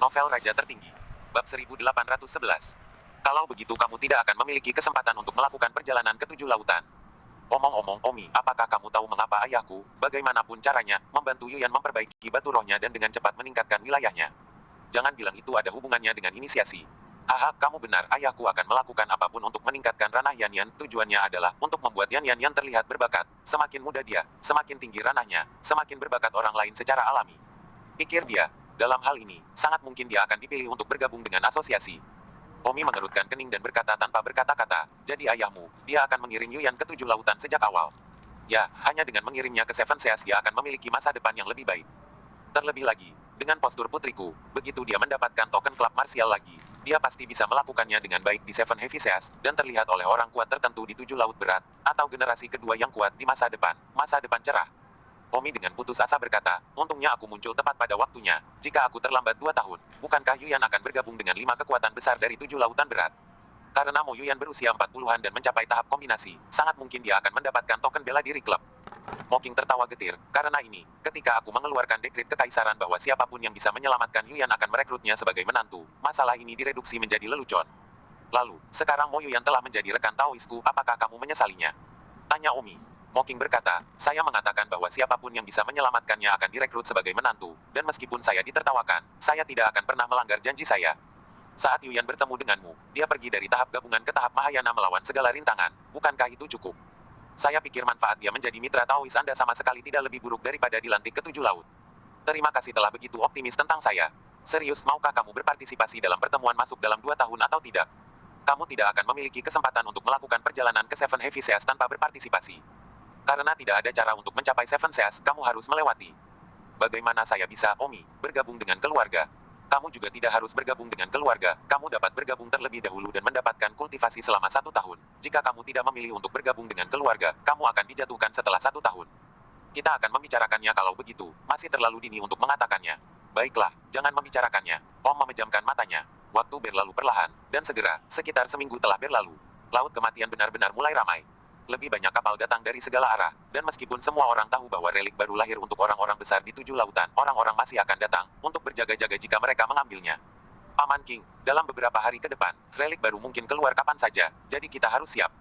Novel Raja Tertinggi. Bab 1811. Kalau begitu kamu tidak akan memiliki kesempatan untuk melakukan perjalanan ke 7 lautan. Omong-omong, Omi, apakah kamu tahu mengapa ayahku, bagaimanapun caranya, membantu Yuyan memperbaiki batu rohnya dan dengan cepat meningkatkan wilayahnya? Jangan bilang itu ada hubungannya dengan inisiasi. Haha, kamu benar, ayahku akan melakukan apapun untuk meningkatkan ranah Yan-Yan. Tujuannya adalah untuk membuat Yan-Yan yang terlihat berbakat. Semakin muda dia, semakin tinggi ranahnya, semakin berbakat orang lain secara alami. Pikir dia, dalam hal ini, sangat mungkin dia akan dipilih untuk bergabung dengan asosiasi. Omi mengerutkan kening dan berkata tanpa berkata-kata, jadi ayahmu, dia akan mengirim Yuyan ke 7 lautan sejak awal. Ya, hanya dengan mengirimnya ke Seven Seas dia akan memiliki masa depan yang lebih baik. Terlebih lagi, dengan postur putriku, begitu dia mendapatkan token klub marsial lagi, dia pasti bisa melakukannya dengan baik di Seven Heavy Seas, dan terlihat oleh orang kuat tertentu di 7 laut berat, atau generasi kedua yang kuat di masa depan cerah. Omi dengan putus asa berkata, untungnya aku muncul tepat pada waktunya. Jika aku terlambat 2 tahun, bukankah Yuyan akan bergabung dengan 5 kekuatan besar dari 7 lautan berat? Karena Mo Yuyan berusia 40-an dan mencapai tahap kombinasi, sangat mungkin dia akan mendapatkan token bela diri klub. Mocking tertawa getir, karena ini, ketika aku mengeluarkan dekret kekaisaran bahwa siapapun yang bisa menyelamatkan Yuyan akan merekrutnya sebagai menantu, masalah ini direduksi menjadi lelucon. Lalu, sekarang Mo Yuyan telah menjadi rekan Taoisku, apakah kamu menyesalinya? Tanya Omi. Mocking berkata, saya mengatakan bahwa siapapun yang bisa menyelamatkannya akan direkrut sebagai menantu, dan meskipun saya ditertawakan, saya tidak akan pernah melanggar janji saya. Saat Yuyan bertemu denganmu, dia pergi dari tahap gabungan ke tahap Mahayana melawan segala rintangan, bukankah itu cukup? Saya pikir manfaat dia menjadi mitra Taois Anda sama sekali tidak lebih buruk daripada dilantik ke 7 laut. Terima kasih telah begitu optimis tentang saya. Serius, maukah kamu berpartisipasi dalam pertemuan masuk dalam 2 tahun atau tidak? Kamu tidak akan memiliki kesempatan untuk melakukan perjalanan ke Seven Heavy Seas tanpa berpartisipasi. Karena tidak ada cara untuk mencapai Seven Seas, kamu harus melewati. Bagaimana saya bisa, Omi, bergabung dengan keluarga? Kamu juga tidak harus bergabung dengan keluarga, kamu dapat bergabung terlebih dahulu dan mendapatkan kultivasi selama 1 tahun. Jika kamu tidak memilih untuk bergabung dengan keluarga, kamu akan dijatuhkan setelah 1 tahun. Kita akan membicarakannya kalau begitu, masih terlalu dini untuk mengatakannya. Baiklah, jangan membicarakannya. Om memejamkan matanya. Waktu berlalu perlahan, dan segera, sekitar seminggu telah berlalu. Laut kematian benar-benar mulai ramai. Lebih banyak kapal datang dari segala arah, dan meskipun semua orang tahu bahwa relik baru lahir untuk orang-orang besar di 7 lautan, orang-orang masih akan datang, untuk berjaga-jaga jika mereka mengambilnya. Paman King, dalam beberapa hari ke depan, relik baru mungkin keluar kapan saja, jadi kita harus siap.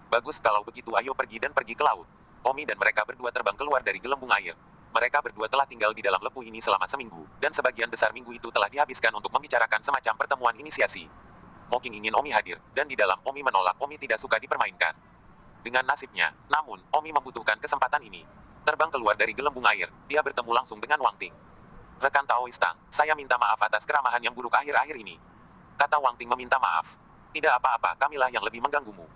Bagus kalau begitu ayo pergi ke laut. Omi dan mereka berdua terbang keluar dari gelembung air. Mereka berdua telah tinggal di dalam lepuh ini selama seminggu, dan sebagian besar minggu itu telah dihabiskan untuk membicarakan semacam pertemuan inisiasi. Mocking ingin Omi hadir, dan di dalam Omi menolak. Omi tidak suka dipermainkan. Dengan nasibnya, namun, Omi membutuhkan kesempatan ini. Terbang keluar dari gelembung air, dia bertemu langsung dengan Wang Ting. Rekan Taois Tang, saya minta maaf atas keramahan yang buruk akhir-akhir ini. Kata Wang Ting meminta maaf. Tidak apa-apa, kamilah yang lebih mengganggumu.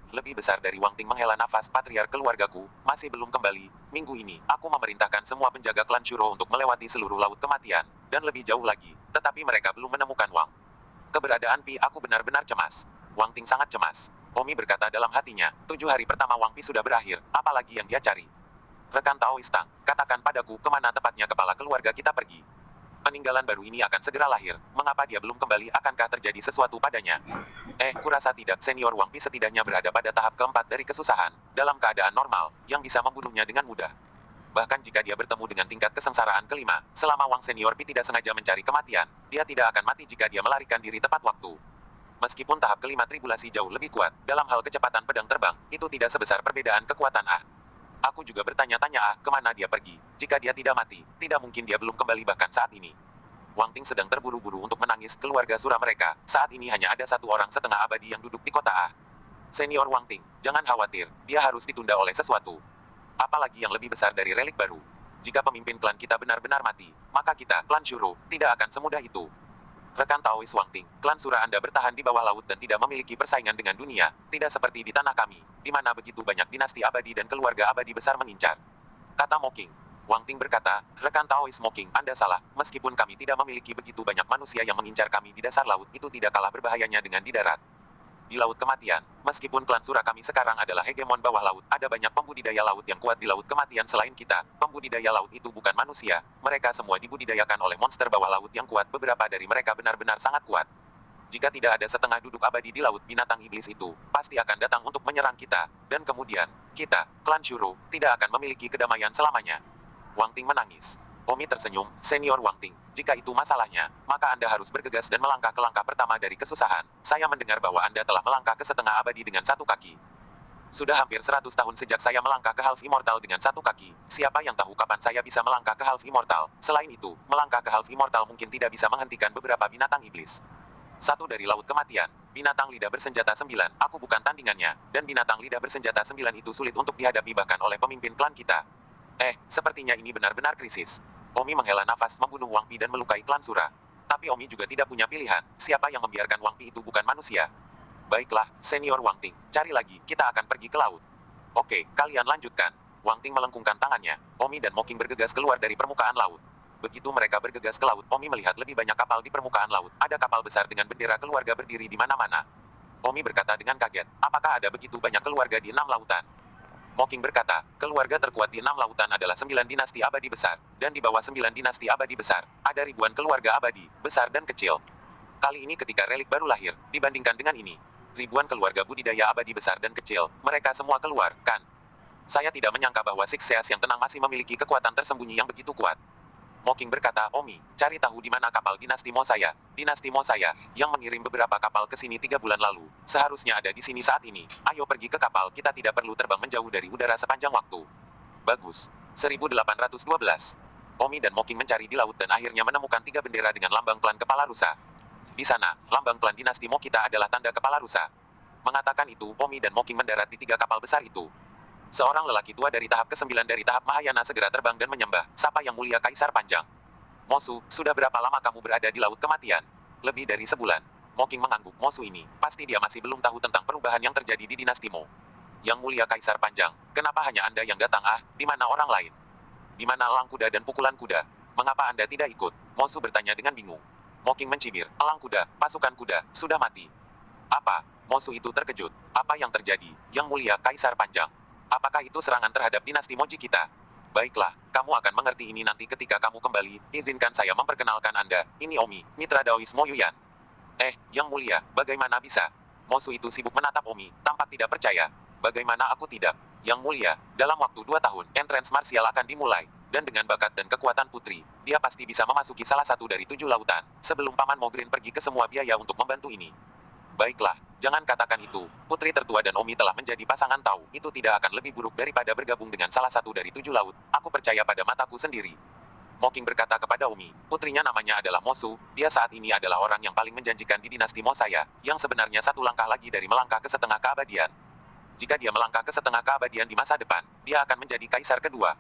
Lebih besar dari Wang Ting menghela nafas. Patriark keluargaku, masih belum kembali. Minggu ini, aku memerintahkan semua penjaga klan Shuro untuk melewati seluruh laut kematian, dan lebih jauh lagi, tetapi mereka belum menemukan Wang. Keberadaan Pi, aku benar-benar cemas. Wang Ting sangat cemas. Omi berkata dalam hatinya, 7 hari pertama Wang Pi sudah berakhir, apalagi yang dia cari? Rekan Taois Tang, katakan padaku kemana tepatnya kepala keluarga kita pergi. Peninggalan baru ini akan segera lahir, mengapa dia belum kembali, akankah terjadi sesuatu padanya? Kurasa tidak, senior Wang Pi setidaknya berada pada tahap keempat dari kesusahan, dalam keadaan normal, yang bisa membunuhnya dengan mudah. Bahkan jika dia bertemu dengan tingkat kesengsaraan kelima, selama Wang Senior Pi tidak sengaja mencari kematian, dia tidak akan mati jika dia melarikan diri tepat waktu. Meskipun tahap kelima tribulasi jauh lebih kuat, dalam hal kecepatan pedang terbang, itu tidak sebesar perbedaan kekuatan A. Aku juga bertanya-tanya kemana dia pergi. Jika dia tidak mati, tidak mungkin dia belum kembali bahkan saat ini. Wang Ting sedang terburu-buru untuk menangis keluarga Sura mereka, saat ini hanya ada 1 orang setengah abadi yang duduk di kota A. Senior Wang Ting, jangan khawatir, dia harus ditunda oleh sesuatu. Apalagi yang lebih besar dari relik baru. Jika pemimpin klan kita benar-benar mati, maka kita, klan Shuro, tidak akan semudah itu. Rekan Taois Wang Ting, klan Sura Anda bertahan di bawah laut dan tidak memiliki persaingan dengan dunia, tidak seperti di tanah kami, di mana begitu banyak dinasti abadi dan keluarga abadi besar mengincar. Kata Mocking. Wang Ting berkata, rekan Taois Mocking, Anda salah, meskipun kami tidak memiliki begitu banyak manusia yang mengincar kami di dasar laut, itu tidak kalah berbahayanya dengan di darat. Di laut kematian, meskipun klan Sura kami sekarang adalah hegemon bawah laut, ada banyak pembudidaya laut yang kuat di laut kematian selain kita. Pembudidaya laut itu bukan manusia, mereka semua dibudidayakan oleh monster bawah laut yang kuat. Beberapa dari mereka benar-benar sangat kuat. Jika tidak ada setengah duduk abadi di laut, binatang iblis itu pasti akan datang untuk menyerang kita, dan kemudian, kita, klan Shuro, tidak akan memiliki kedamaian selamanya. Wang Ting menangis. Omi tersenyum, Senior Wang Ting. Jika itu masalahnya, maka Anda harus bergegas dan melangkah ke langkah pertama dari kesusahan. Saya mendengar bahwa Anda telah melangkah ke setengah abadi dengan satu kaki. Sudah hampir 100 tahun sejak saya melangkah ke Half Immortal dengan satu kaki. Siapa yang tahu kapan saya bisa melangkah ke Half Immortal? Selain itu, melangkah ke Half Immortal mungkin tidak bisa menghentikan beberapa binatang iblis. Satu dari Laut Kematian, binatang lidah bersenjata 9, aku bukan tandingannya, dan binatang lidah bersenjata 9 itu sulit untuk dihadapi bahkan oleh pemimpin klan kita. Sepertinya ini benar-benar krisis. Omi menghela nafas membunuh Wang Pi dan melukai klan Sura. Tapi Omi juga tidak punya pilihan, siapa yang membiarkan Wang Pi itu bukan manusia. Baiklah, Senior Wang Ting, cari lagi, kita akan pergi ke laut. Oke, kalian lanjutkan. Wang Ting melengkungkan tangannya, Omi dan Mocking bergegas keluar dari permukaan laut. Begitu mereka bergegas ke laut, Omi melihat lebih banyak kapal di permukaan laut. Ada kapal besar dengan bendera keluarga berdiri di mana-mana. Omi berkata dengan kaget, apakah ada begitu banyak keluarga di 6 lautan? Mocking berkata, keluarga terkuat di 6 lautan adalah 9 dinasti abadi besar, dan di bawah 9 dinasti abadi besar, ada ribuan keluarga abadi, besar dan kecil. Kali ini ketika relik baru lahir, dibandingkan dengan ini, ribuan keluarga budidaya abadi besar dan kecil, mereka semua keluar, kan? Saya tidak menyangka bahwa Sixeas yang tenang masih memiliki kekuatan tersembunyi yang begitu kuat. Mocking berkata, Omi, cari tahu di mana kapal dinasti Mo saya, yang mengirim beberapa kapal ke sini 3 bulan lalu, seharusnya ada di sini saat ini. Ayo pergi ke kapal, kita tidak perlu terbang menjauh dari udara sepanjang waktu. Bagus. 1812. Omi dan Mocking mencari di laut dan akhirnya menemukan 3 bendera dengan lambang klan kepala rusa. Di sana, lambang klan dinasti Mo kita adalah tanda kepala rusa. Mengatakan itu, Omi dan Mocking mendarat di 3 kapal besar itu. Seorang lelaki tua dari tahap ke-9 dari tahap Mahayana segera terbang dan menyembah, sapa yang mulia Kaisar Panjang. Mosu, sudah berapa lama kamu berada di Laut Kematian? Lebih dari sebulan. Mocking mengangguk, Mosu ini, pasti dia masih belum tahu tentang perubahan yang terjadi di dinasti Mo. Yang mulia Kaisar Panjang, kenapa hanya Anda yang datang? Di mana orang lain? Di mana elang kuda dan pukulan kuda? Mengapa Anda tidak ikut? Mosu bertanya dengan bingung. Mocking mencibir, elang kuda, pasukan kuda, sudah mati. Apa? Mosu itu terkejut. Apa yang terjadi? Yang mulia Kaisar Panjang. Apakah itu serangan terhadap dinasti Moji kita? Baiklah, kamu akan mengerti ini nanti ketika kamu kembali. Izinkan saya memperkenalkan Anda. Ini Omi, mitra Daois Mo Yuyan. Yang mulia, bagaimana bisa? Mosu itu sibuk menatap Omi, tampak tidak percaya. Bagaimana aku tidak? Yang mulia, dalam waktu 2 tahun, entrance martial akan dimulai. Dan dengan bakat dan kekuatan putri, dia pasti bisa memasuki salah satu dari 7 lautan. Sebelum Paman Mogrin pergi ke semua biaya untuk membantu ini. Baiklah, jangan katakan itu. Putri tertua dan Omi telah menjadi pasangan tahu. Itu tidak akan lebih buruk daripada bergabung dengan salah satu dari 7 laut. Aku percaya pada mataku sendiri. Mocking berkata kepada Omi, putrinya namanya adalah Mosu. Dia saat ini adalah orang yang paling menjanjikan di dinasti Mo saya, yang sebenarnya satu langkah lagi dari melangkah ke setengah keabadian. Jika dia melangkah ke setengah keabadian di masa depan, dia akan menjadi kaisar kedua.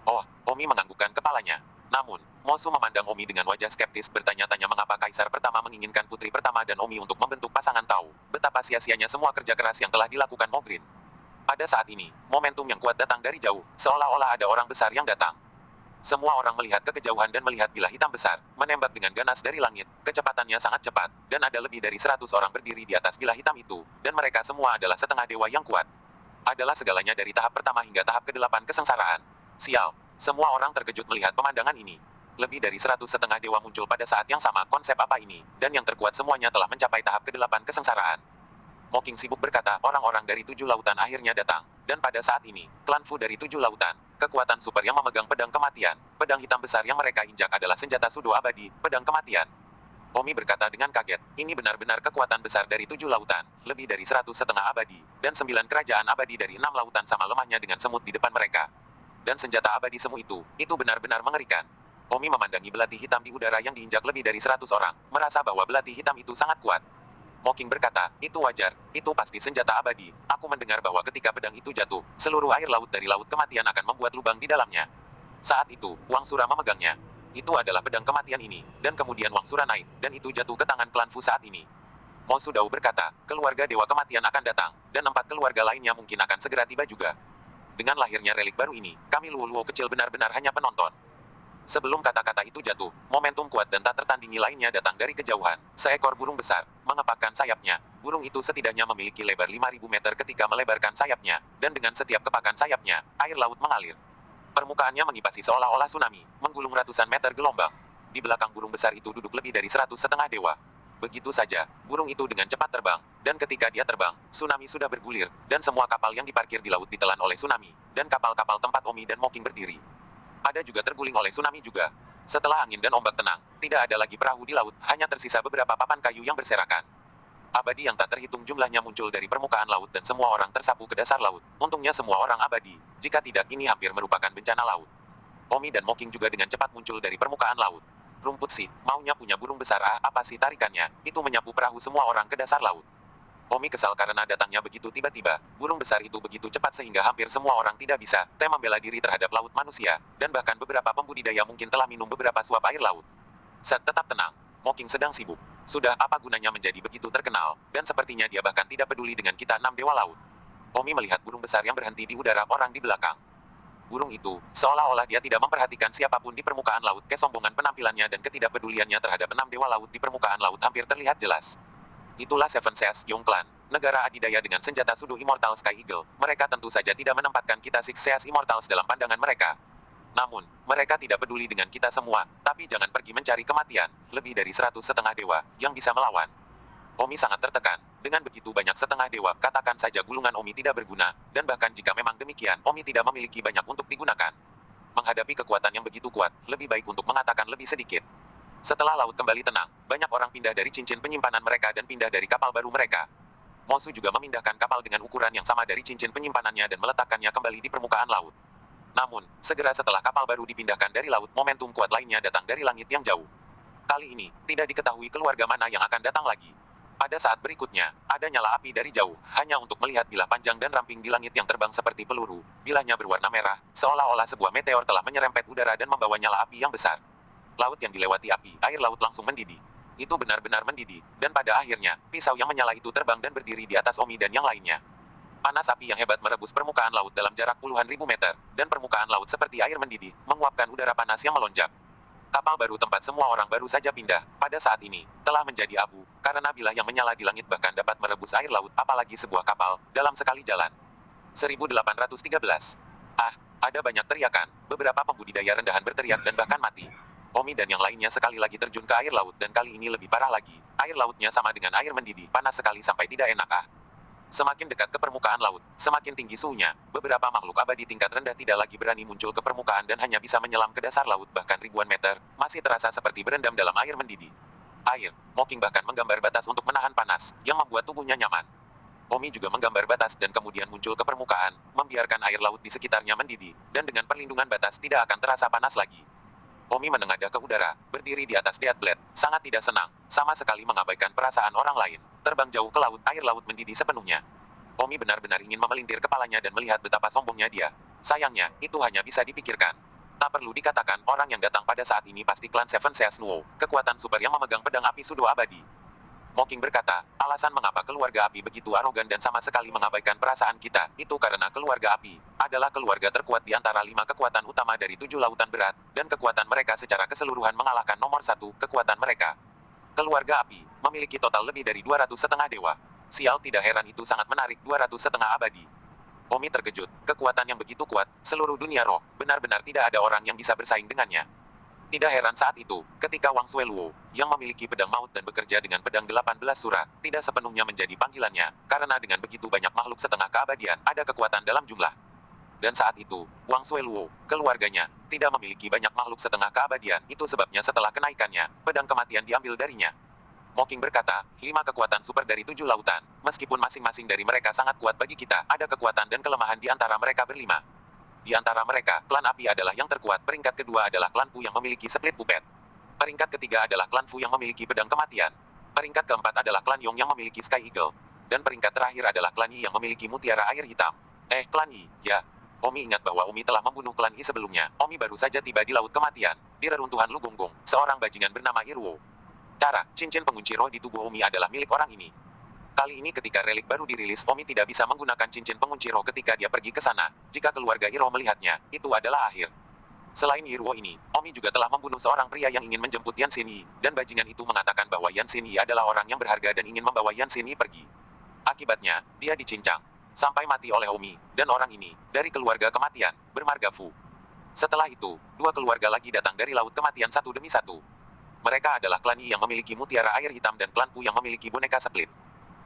Oh, Omi menganggukkan kepalanya. Namun, Mosu memandang Omi dengan wajah skeptis bertanya-tanya mengapa kaisar pertama menginginkan putri pertama dan Omi untuk membentuk pasangan tahu. Betapa sia-sianya semua kerja keras yang telah dilakukan Mogrin. Pada saat ini, momentum yang kuat datang dari jauh, seolah-olah ada orang besar yang datang. Semua orang melihat ke kejauhan dan melihat bilah hitam besar, menembak dengan ganas dari langit, kecepatannya sangat cepat, dan ada lebih dari 100 orang berdiri di atas bilah hitam itu, dan mereka semua adalah setengah dewa yang kuat. Adalah segalanya dari tahap pertama hingga tahap ke-8 kesengsaraan. Sial. Semua orang terkejut melihat pemandangan ini. Lebih dari 100 setengah dewa muncul pada saat yang sama. Konsep apa ini? Dan yang terkuat semuanya telah mencapai tahap ke-8 kesengsaraan. Mocking sibuk berkata, orang-orang dari 7 lautan akhirnya datang. Dan pada saat ini, klan Fu dari 7 lautan, kekuatan super yang memegang pedang kematian, pedang hitam besar yang mereka injak adalah senjata sudo abadi, pedang kematian. Omi berkata dengan kaget, ini benar-benar kekuatan besar dari 7 lautan, lebih dari 100 setengah abadi, dan 9 kerajaan abadi dari 6 lautan sama lemahnya dengan semut di depan mereka. Dan senjata abadi semu itu benar-benar mengerikan. Omi memandangi belati hitam di udara yang diinjak lebih dari 100 orang, merasa bahwa belati hitam itu sangat kuat. Mocking berkata, itu wajar, itu pasti senjata abadi. Aku mendengar bahwa ketika pedang itu jatuh, seluruh air laut dari Laut Kematian akan membuat lubang di dalamnya. Saat itu, Wang Sura memegangnya. Itu adalah pedang kematian ini, dan kemudian Wang Sura naik, dan itu jatuh ke tangan klan Fu saat ini. Mo Sudao berkata, keluarga Dewa Kematian akan datang, dan 4 keluarga lainnya mungkin akan segera tiba juga. Dengan lahirnya relik baru ini, kami Luo-Luo kecil benar-benar hanya penonton. Sebelum kata-kata itu jatuh, momentum kuat dan tak tertandingi lainnya datang dari kejauhan. Seekor burung besar, mengepakkan sayapnya. Burung itu setidaknya memiliki lebar 5.000 meter ketika melebarkan sayapnya, dan dengan setiap kepakan sayapnya, air laut mengalir. Permukaannya mengipasi seolah-olah tsunami, menggulung ratusan meter gelombang. Di belakang burung besar itu duduk lebih dari 100 setengah dewa. Begitu saja, burung itu dengan cepat terbang, dan ketika dia terbang, tsunami sudah bergulir, dan semua kapal yang diparkir di laut ditelan oleh tsunami, dan kapal-kapal tempat Omi dan Mocking berdiri. Ada juga terguling oleh tsunami juga. Setelah angin dan ombak tenang, tidak ada lagi perahu di laut, hanya tersisa beberapa papan kayu yang berserakan. Abadi yang tak terhitung jumlahnya muncul dari permukaan laut dan semua orang tersapu ke dasar laut. Untungnya semua orang abadi, jika tidak ini hampir merupakan bencana laut. Omi dan Mocking juga dengan cepat muncul dari permukaan laut. Rumput sih, maunya punya burung besar apa sih tarikannya, itu menyapu perahu semua orang ke dasar laut. Omi kesal karena datangnya begitu tiba-tiba, burung besar itu begitu cepat sehingga hampir semua orang tidak bisa membela diri terhadap laut manusia, dan bahkan beberapa pembudidaya mungkin telah minum beberapa suap air laut. Tetap tenang, Mocking sedang sibuk. Sudah apa gunanya menjadi begitu terkenal, dan sepertinya dia bahkan tidak peduli dengan kita 6 dewa laut. Omi melihat burung besar yang berhenti di udara orang di belakang. Burung itu, seolah-olah dia tidak memperhatikan siapapun di permukaan laut, kesombongan penampilannya dan ketidakpeduliannya terhadap 6 dewa laut di permukaan laut hampir terlihat jelas. Itulah Seven Seas Young Clan, negara adidaya dengan senjata sudu Immortal Sky Eagle. Mereka tentu saja tidak menempatkan kita Six Seas Immortals dalam pandangan mereka. Namun, mereka tidak peduli dengan kita semua, tapi jangan pergi mencari kematian. Lebih dari 100 setengah dewa yang bisa melawan. Omi sangat tertekan. Dengan begitu banyak setengah dewa, katakan saja gulungan Omi tidak berguna, dan bahkan jika memang demikian, Omi tidak memiliki banyak untuk digunakan. Menghadapi kekuatan yang begitu kuat, lebih baik untuk mengatakan lebih sedikit. Setelah laut kembali tenang, banyak orang pindah dari cincin penyimpanan mereka dan pindah dari kapal baru mereka. Mosu juga memindahkan kapal dengan ukuran yang sama dari cincin penyimpanannya dan meletakkannya kembali di permukaan laut. Namun, segera setelah kapal baru dipindahkan dari laut, momentum kuat lainnya datang dari langit yang jauh. Kali ini, tidak diketahui keluarga mana yang akan datang lagi. Pada saat berikutnya, ada nyala api dari jauh, hanya untuk melihat bilah panjang dan ramping di langit yang terbang seperti peluru. Bilahnya berwarna merah, seolah-olah sebuah meteor telah menyerempet udara dan membawa nyala api yang besar. Laut yang dilewati api, air laut langsung mendidih. Itu benar-benar mendidih, dan pada akhirnya, pisau yang menyala itu terbang dan berdiri di atas Omi dan yang lainnya. Panas api yang hebat merebus permukaan laut dalam jarak puluhan ribu meter, dan permukaan laut seperti air mendidih, menguapkan udara panas yang melonjak. Kapal baru tempat semua orang baru saja pindah, pada saat ini, telah menjadi abu, karena bilah yang menyala di langit bahkan dapat merebus air laut, apalagi sebuah kapal, dalam sekali jalan. 1813. Ada banyak teriakan, beberapa pembudidaya rendahan berteriak dan bahkan mati. Omi dan yang lainnya sekali lagi terjun ke air laut dan kali ini lebih parah lagi. Air lautnya sama dengan air mendidih, panas sekali sampai tidak enak. Semakin dekat ke permukaan laut, semakin tinggi suhunya. Beberapa makhluk abadi tingkat rendah tidak lagi berani muncul ke permukaan dan hanya bisa menyelam ke dasar laut bahkan ribuan meter, masih terasa seperti berendam dalam air mendidih. Mocking bahkan menggambar batas untuk menahan panas, yang membuat tubuhnya nyaman. Omi juga menggambar batas dan kemudian muncul ke permukaan, membiarkan air laut di sekitarnya mendidih, dan dengan perlindungan batas tidak akan terasa panas lagi. Omi menengadah ke udara, berdiri di atas Death Blade, sangat tidak senang, sama sekali mengabaikan perasaan orang lain. Terbang jauh ke laut, air laut mendidih sepenuhnya. Omi benar-benar ingin memelintir kepalanya dan melihat betapa sombongnya dia. Sayangnya, itu hanya bisa dipikirkan. Tak perlu dikatakan, orang yang datang pada saat ini pasti klan Seven Seas Nuo, kekuatan super yang memegang pedang api sudo abadi. Mocking berkata, alasan mengapa keluarga api begitu arogan dan sama sekali mengabaikan perasaan kita, itu karena keluarga api adalah keluarga terkuat di antara 5 kekuatan utama dari 7 lautan berat, dan kekuatan mereka secara keseluruhan mengalahkan nomor 1 kekuatan mereka. Keluarga api memiliki total lebih dari 200 setengah dewa. Sial, tidak heran itu sangat menarik, 200 setengah abadi. Omi terkejut, kekuatan yang begitu kuat, seluruh dunia roh, benar-benar tidak ada orang yang bisa bersaing dengannya. Tidak heran saat itu, ketika Wang Sueluo, yang memiliki pedang maut dan bekerja dengan pedang 18 surah, tidak sepenuhnya menjadi panggilannya, karena dengan begitu banyak makhluk setengah keabadian, ada kekuatan dalam jumlah. Dan saat itu, Wang Sueluo, keluarganya, tidak memiliki banyak makhluk setengah keabadian, itu sebabnya setelah kenaikannya, pedang kematian diambil darinya. Mocking berkata, 5 kekuatan super dari 7 lautan, meskipun masing-masing dari mereka sangat kuat bagi kita, ada kekuatan dan kelemahan di antara mereka berlima. Di antara mereka, klan api adalah yang terkuat, peringkat kedua adalah klan Fu yang memiliki split puppet. Peringkat ketiga adalah klan Fu yang memiliki pedang kematian. Peringkat keempat adalah klan Yong yang memiliki Sky Eagle. Dan peringkat terakhir adalah klan Yi yang memiliki mutiara air hitam. Klan Yi, ya. Omi ingat bahwa Omi telah membunuh klan Yi sebelumnya. Omi baru saja tiba di laut kematian, di reruntuhan Lugonggong, seorang bajingan bernama Irwo. Cincin pengunci roh di tubuh Omi adalah milik orang ini. Kali ini ketika relik baru dirilis, Omi tidak bisa menggunakan cincin pengunci roh ketika dia pergi ke sana. Jika keluarga Iro melihatnya, itu adalah akhir. Selain Irwo ini, Omi juga telah membunuh seorang pria yang ingin menjemput Yan Xinyi, dan bajingan itu mengatakan bahwa Yan Xinyi adalah orang yang berharga dan ingin membawa Yan Xinyi pergi. Akibatnya, dia dicincang sampai mati oleh Omi, dan orang ini, dari keluarga kematian, bermarga Fu. Setelah itu, 2 keluarga lagi datang dari laut kematian satu demi satu. Mereka adalah klan Yi yang memiliki mutiara air hitam dan klan Fu yang memiliki boneka split.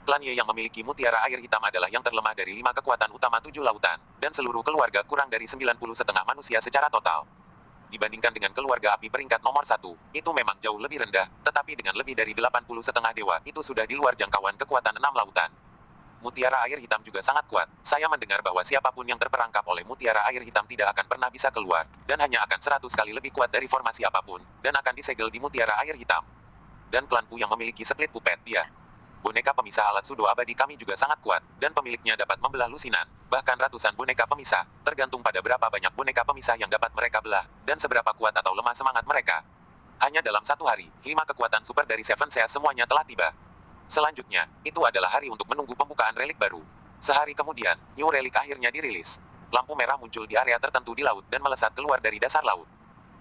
Klan Ye yang memiliki mutiara air hitam adalah yang terlemah dari 5 kekuatan utama 7 lautan, dan seluruh keluarga kurang dari 90 setengah manusia secara total. Dibandingkan dengan keluarga api peringkat nomor 1, itu memang jauh lebih rendah, tetapi dengan lebih dari 80 setengah dewa, itu sudah di luar jangkauan kekuatan 6 lautan. Mutiara air hitam juga sangat kuat. Saya mendengar bahwa siapapun yang terperangkap oleh mutiara air hitam tidak akan pernah bisa keluar, dan hanya akan 100 kali lebih kuat dari formasi apapun, dan akan disegel di mutiara air hitam. Dan klanku yang memiliki split puppet, dia. Boneka pemisah alat sudo abadi kami juga sangat kuat, dan pemiliknya dapat membelah lusinan, bahkan ratusan boneka pemisah, tergantung pada berapa banyak boneka pemisah yang dapat mereka belah, dan seberapa kuat atau lemah semangat mereka. Hanya dalam satu hari, 5 kekuatan super dari Seven Seas semuanya telah tiba. Selanjutnya, itu adalah hari untuk menunggu pembukaan relik baru. Sehari kemudian, New Relic akhirnya dirilis. Lampu merah muncul di area tertentu di laut dan melesat keluar dari dasar laut.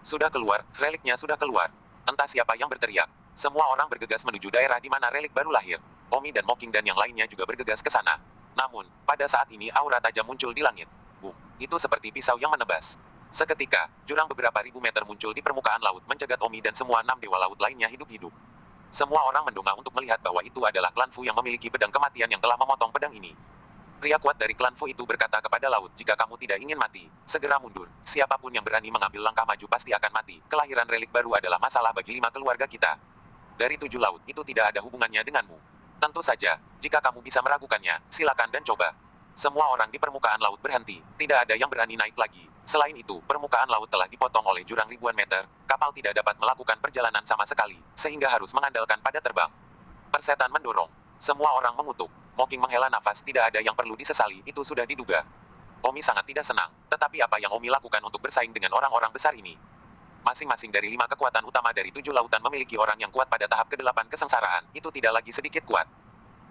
Sudah keluar, reliknya sudah keluar. Entah siapa yang berteriak. Semua orang bergegas menuju daerah di mana relik baru lahir. Omi dan Mocking dan yang lainnya juga bergegas ke sana. Namun, pada saat ini aura tajam muncul di langit. Boom! Itu seperti pisau yang menebas. Seketika, jurang beberapa ribu meter muncul di permukaan laut mencegat Omi dan semua 6 dewa laut lainnya hidup-hidup. Semua orang mendongak untuk melihat bahwa itu adalah klan Fu yang memiliki pedang kematian yang telah memotong pedang ini. Pria kuat dari klan Fu itu berkata kepada laut, jika kamu tidak ingin mati, segera mundur. Siapapun yang berani mengambil langkah maju pasti akan mati. Kelahiran relik baru adalah masalah bagi 5 keluarga kita. Dari 7 laut, itu tidak ada hubungannya denganmu. Tentu saja, jika kamu bisa meragukannya, silakan dan coba. Semua orang di permukaan laut berhenti, tidak ada yang berani naik lagi. Selain itu, permukaan laut telah dipotong oleh jurang ribuan meter, kapal tidak dapat melakukan perjalanan sama sekali, sehingga harus mengandalkan pada terbang. Persetan mendorong. Semua orang mengutuk. Mocking menghela nafas, tidak ada yang perlu disesali, itu sudah diduga. Omi sangat tidak senang, tetapi apa yang Omi lakukan untuk bersaing dengan orang-orang besar ini? Masing-masing dari 5 kekuatan utama dari 7 lautan memiliki orang yang kuat pada tahap ke-8 kesengsaraan, itu tidak lagi sedikit kuat.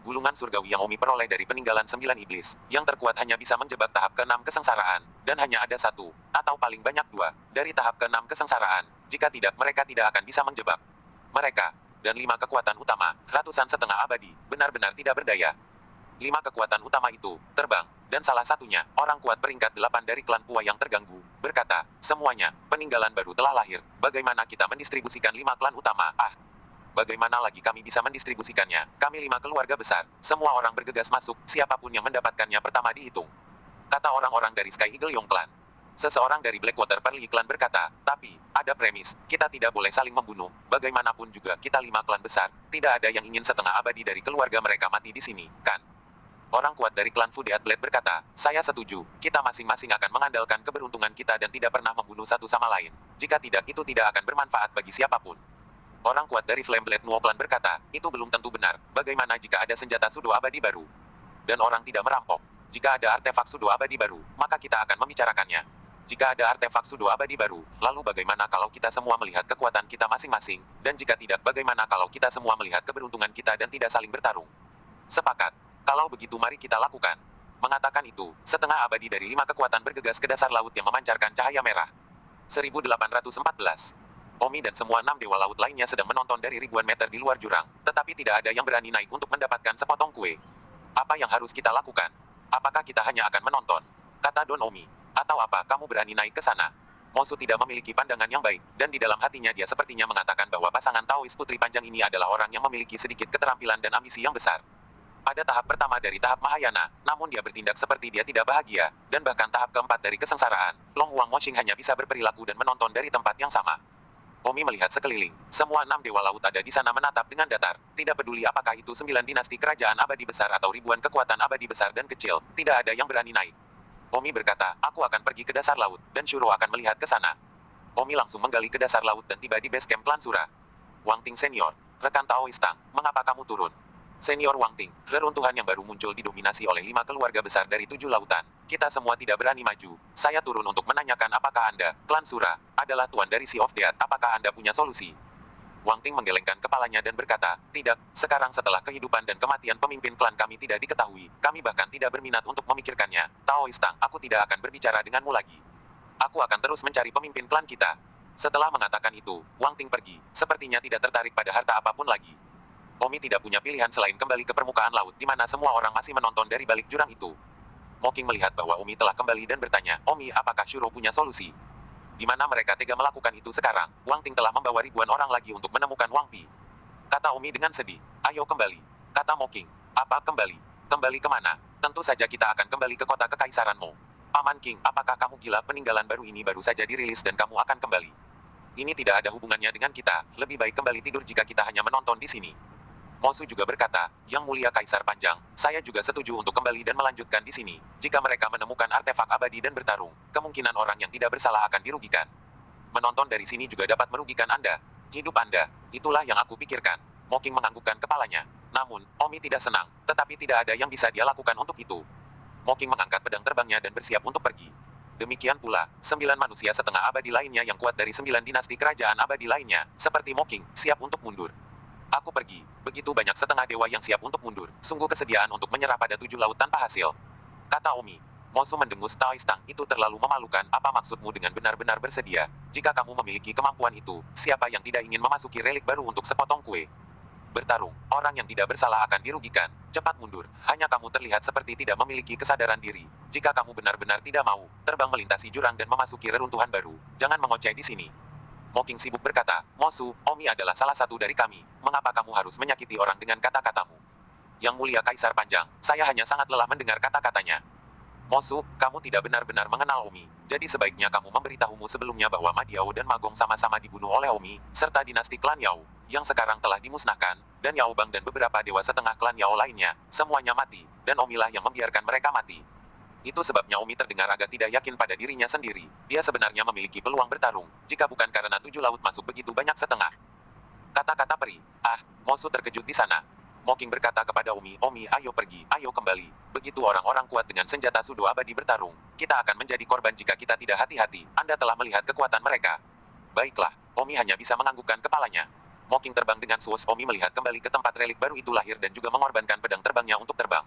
Gulungan surgawi yang Omi peroleh dari peninggalan 9 iblis, yang terkuat hanya bisa menjebak tahap ke-6 kesengsaraan, dan hanya ada 1, atau paling banyak 2, dari tahap ke-6 kesengsaraan. Jika tidak, mereka tidak akan bisa menjebak mereka. Dan 5 kekuatan utama, ratusan setengah abadi, benar-benar tidak berdaya. 5 kekuatan utama itu, terbang, dan salah satunya, orang kuat peringkat 8 dari klan Pua yang terganggu, berkata, semuanya, peninggalan baru telah lahir, bagaimana kita mendistribusikan 5 klan utama, bagaimana lagi kami bisa mendistribusikannya? Kami 5 keluarga besar. Semua orang bergegas masuk, siapapun yang mendapatkannya pertama dihitung. Kata orang-orang dari Sky Eagle Yong Clan. Seseorang dari Blackwater Pearly Clan berkata, tapi, ada premis, kita tidak boleh saling membunuh. Bagaimanapun juga, kita 5 klan besar. Tidak ada yang ingin setengah abadi dari keluarga mereka mati di sini, kan? Orang kuat dari klan Fu Deat Blade berkata, saya setuju, kita masing-masing akan mengandalkan keberuntungan kita dan tidak pernah membunuh satu sama lain. Jika tidak, itu tidak akan bermanfaat bagi siapapun. Orang kuat dari Flame Blade Nuo Clan berkata, itu belum tentu benar. Bagaimana jika ada senjata sudo abadi baru? Dan orang tidak merampok. Jika ada artefak sudo abadi baru, maka kita akan membicarakannya. Jika ada artefak sudo abadi baru, lalu bagaimana kalau kita semua melihat kekuatan kita masing-masing? Dan jika tidak, bagaimana kalau kita semua melihat keberuntungan kita dan tidak saling bertarung? Sepakat. Kalau begitu mari kita lakukan. Mengatakan itu, setengah abadi dari 5 kekuatan bergegas ke dasar laut yang memancarkan cahaya merah. 1814. Omi dan semua 6 dewa laut lainnya sedang menonton dari ribuan meter di luar jurang, tetapi tidak ada yang berani naik untuk mendapatkan sepotong kue. Apa yang harus kita lakukan? Apakah kita hanya akan menonton? Kata Don Omi. Atau apa kamu berani naik ke sana? Mosu tidak memiliki pandangan yang baik, dan di dalam hatinya dia sepertinya mengatakan bahwa pasangan Taois Putri Panjang ini adalah orang yang memiliki sedikit keterampilan dan ambisi yang besar. Pada tahap pertama dari tahap Mahayana, namun dia bertindak seperti dia tidak bahagia, dan bahkan tahap keempat dari kesengsaraan, Long Huang Moshing hanya bisa berperilaku dan menonton dari tempat yang sama. Omi melihat sekeliling. Semua 6 dewa laut ada di sana menatap dengan datar. Tidak peduli apakah itu 9 dinasti kerajaan abadi besar atau ribuan kekuatan abadi besar dan kecil, tidak ada yang berani naik. Omi berkata, aku akan pergi ke dasar laut, dan Shuro akan melihat ke sana. Omi langsung menggali ke dasar laut dan tiba di base camp klan Sura. Wang Ting Senior, rekan Taois Tang, mengapa kamu turun? Senior Wang Ting, reruntuhan yang baru muncul didominasi oleh 5 keluarga besar dari 7 lautan. Kita semua tidak berani maju. Saya turun untuk menanyakan apakah Anda, klan Sura, adalah tuan dari Sea of Death. Apakah Anda punya solusi? Wang Ting menggelengkan kepalanya dan berkata, tidak, sekarang setelah kehidupan dan kematian pemimpin klan kami tidak diketahui, kami bahkan tidak berminat untuk memikirkannya. Taois Tang, aku tidak akan berbicara denganmu lagi. Aku akan terus mencari pemimpin klan kita. Setelah mengatakan itu, Wang Ting pergi, sepertinya tidak tertarik pada harta apapun lagi. Omi tidak punya pilihan selain kembali ke permukaan laut di mana semua orang masih menonton dari balik jurang itu. Mocking melihat bahwa Omi telah kembali dan bertanya, Omi, apakah Shuro punya solusi? Di mana mereka tega melakukan itu sekarang? Wang Ting telah membawa ribuan orang lagi untuk menemukan Wang Pi. Kata Omi dengan sedih, ayo kembali. Kata Mocking, apa kembali? Kembali kemana? Tentu saja kita akan kembali ke kota kekaisaran Mo. Paman King, apakah kamu gila? Peninggalan baru ini baru saja dirilis dan kamu akan kembali. Ini tidak ada hubungannya dengan kita, lebih baik kembali tidur jika kita hanya menonton di sini. Mosu juga berkata, Yang Mulia Kaisar Panjang, saya juga setuju untuk kembali dan melanjutkan di sini. Jika mereka menemukan artefak abadi dan bertarung, kemungkinan orang yang tidak bersalah akan dirugikan. Menonton dari sini juga dapat merugikan Anda. Hidup Anda, itulah yang aku pikirkan. Mocking menganggukkan kepalanya. Namun, Omi tidak senang, tetapi tidak ada yang bisa dia lakukan untuk itu. Mocking mengangkat pedang terbangnya dan bersiap untuk pergi. Demikian pula, 9 manusia setengah abadi lainnya yang kuat dari 9 dinasti kerajaan abadi lainnya, seperti Mocking, siap untuk mundur. Aku pergi. Begitu banyak setengah dewa yang siap untuk mundur. Sungguh kesediaan untuk menyerah pada 7 laut tanpa hasil. Kata Omi. Mosu mendengus Taoistang, itu terlalu memalukan. Apa maksudmu dengan benar-benar bersedia? Jika kamu memiliki kemampuan itu, siapa yang tidak ingin memasuki relik baru untuk sepotong kue? Bertarung, orang yang tidak bersalah akan dirugikan. Cepat mundur. Hanya kamu terlihat seperti tidak memiliki kesadaran diri. Jika kamu benar-benar tidak mau, terbang melintasi jurang dan memasuki reruntuhan baru. Jangan mengoceh di sini. Mocking sibuk berkata, Mosu, Omi adalah salah satu dari kami. Mengapa kamu harus menyakiti orang dengan kata-katamu? Yang Mulia Kaisar Panjang, saya hanya sangat lelah mendengar kata-katanya. Mosu, kamu tidak benar-benar mengenal Omi. Jadi sebaiknya kamu memberitahumu sebelumnya bahwa Ma Diao dan Magong sama-sama dibunuh oleh Omi, serta dinasti klan Yao, yang sekarang telah dimusnahkan, dan Yao Bang dan beberapa dewa setengah klan Yao lainnya, semuanya mati, dan Omilah yang membiarkan mereka mati. Itu sebabnya Omi terdengar agak tidak yakin pada dirinya sendiri. Dia sebenarnya memiliki peluang bertarung, jika bukan karena 7 laut masuk begitu banyak setengah. Kata-kata peri. Ah, Mosu terkejut di sana. Mocking berkata kepada Omi, Omi, ayo pergi, ayo kembali. Begitu orang-orang kuat dengan senjata sudo abadi bertarung, kita akan menjadi korban jika kita tidak hati-hati. Anda telah melihat kekuatan mereka. Baiklah, Omi hanya bisa menganggukkan kepalanya. Mocking terbang dengan suus. Omi melihat kembali ke tempat relik baru itu lahir dan juga mengorbankan pedang terbangnya untuk terbang.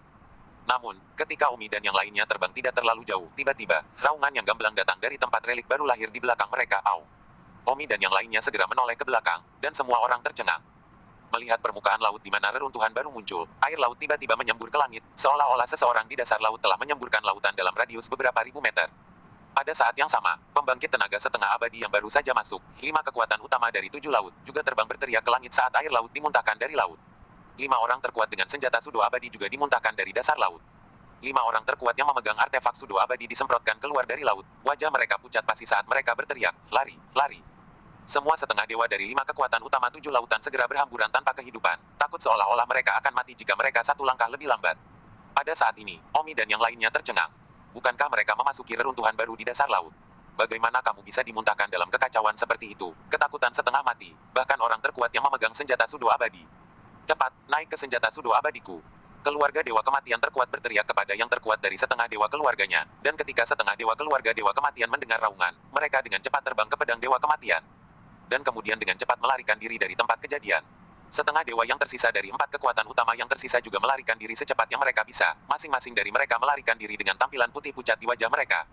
Namun, ketika Omi dan yang lainnya terbang tidak terlalu jauh, tiba-tiba, raungan yang gamblang datang dari tempat relik baru lahir di belakang mereka. Au! Omi dan yang lainnya segera menoleh ke belakang, dan semua orang tercengang. Melihat permukaan laut di mana reruntuhan baru muncul, air laut tiba-tiba menyembur ke langit, seolah-olah seseorang di dasar laut telah menyemburkan lautan dalam radius beberapa ribu meter. Pada saat yang sama, pembangkit tenaga setengah abadi yang baru saja masuk, 5 kekuatan utama dari 7 laut, juga terbang berteriak ke langit saat air laut dimuntahkan dari laut. 5 orang terkuat dengan senjata sudo abadi juga dimuntahkan dari dasar laut. 5 orang terkuat yang memegang artefak sudo abadi disemprotkan keluar dari laut. Wajah mereka pucat pasi saat mereka berteriak, lari, lari. Semua setengah dewa dari 5 kekuatan utama 7 lautan segera berhamburan tanpa kehidupan. Takut seolah-olah mereka akan mati jika mereka satu langkah lebih lambat. Pada saat ini, Omi dan yang lainnya tercengang. Bukankah mereka memasuki reruntuhan baru di dasar laut? Bagaimana kamu bisa dimuntahkan dalam kekacauan seperti itu? Ketakutan setengah mati. Bahkan orang terkuat yang memegang senjata sudo abadi. Cepat, naik ke senjata sudo abadiku. Keluarga dewa kematian terkuat berteriak kepada yang terkuat dari setengah dewa keluarganya, dan ketika setengah dewa keluarga dewa kematian mendengar raungan, mereka dengan cepat terbang ke pedang dewa kematian. Dan kemudian dengan cepat melarikan diri dari tempat kejadian. Setengah dewa yang tersisa dari 4 kekuatan utama yang tersisa juga melarikan diri secepat yang mereka bisa, masing-masing dari mereka melarikan diri dengan tampilan putih pucat di wajah mereka.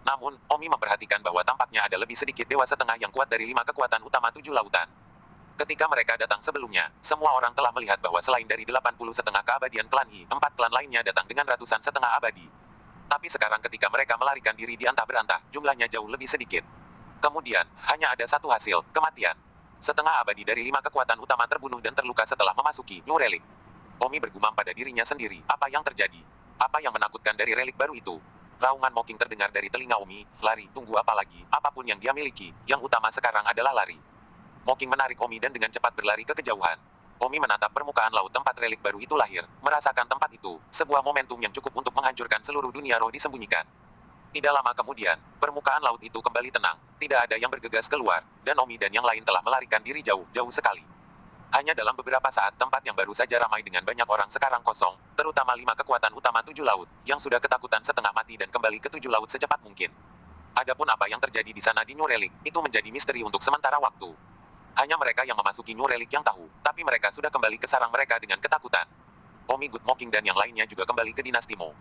Namun, Omi memperhatikan bahwa tampaknya ada lebih sedikit dewa setengah yang kuat dari 5 kekuatan utama 7 lautan. Ketika mereka datang sebelumnya, semua orang telah melihat bahwa selain dari 80 setengah keabadian klan Yi, 4 klan lainnya datang dengan ratusan setengah abadi. Tapi sekarang ketika mereka melarikan diri di antah berantah, jumlahnya jauh lebih sedikit. Kemudian, hanya ada satu hasil, kematian. Setengah abadi dari 5 kekuatan utama terbunuh dan terluka setelah memasuki New Relic. Omi bergumam pada dirinya sendiri, apa yang terjadi? Apa yang menakutkan dari relik baru itu? Raungan Mocking terdengar dari telinga Omi, lari, tunggu apa lagi, apapun yang dia miliki, yang utama sekarang adalah lari. Mocking menarik Omi dan dengan cepat berlari ke kejauhan. Omi menatap permukaan laut tempat relik baru itu lahir, merasakan tempat itu, sebuah momentum yang cukup untuk menghancurkan seluruh dunia roh disembunyikan. Tidak lama kemudian, permukaan laut itu kembali tenang, tidak ada yang bergegas keluar, dan Omi dan yang lain telah melarikan diri jauh-jauh sekali. Hanya dalam beberapa saat tempat yang baru saja ramai dengan banyak orang sekarang kosong, terutama 5 kekuatan utama 7 laut, yang sudah ketakutan setengah mati dan kembali ke 7 laut secepat mungkin. Adapun apa yang terjadi di sana di New Relic, itu menjadi misteri untuk sementara waktu. Hanya mereka yang memasuki New Relic yang tahu, tapi mereka sudah kembali ke sarang mereka dengan ketakutan. Omi Good Mocking dan yang lainnya juga kembali ke dinasti Mo.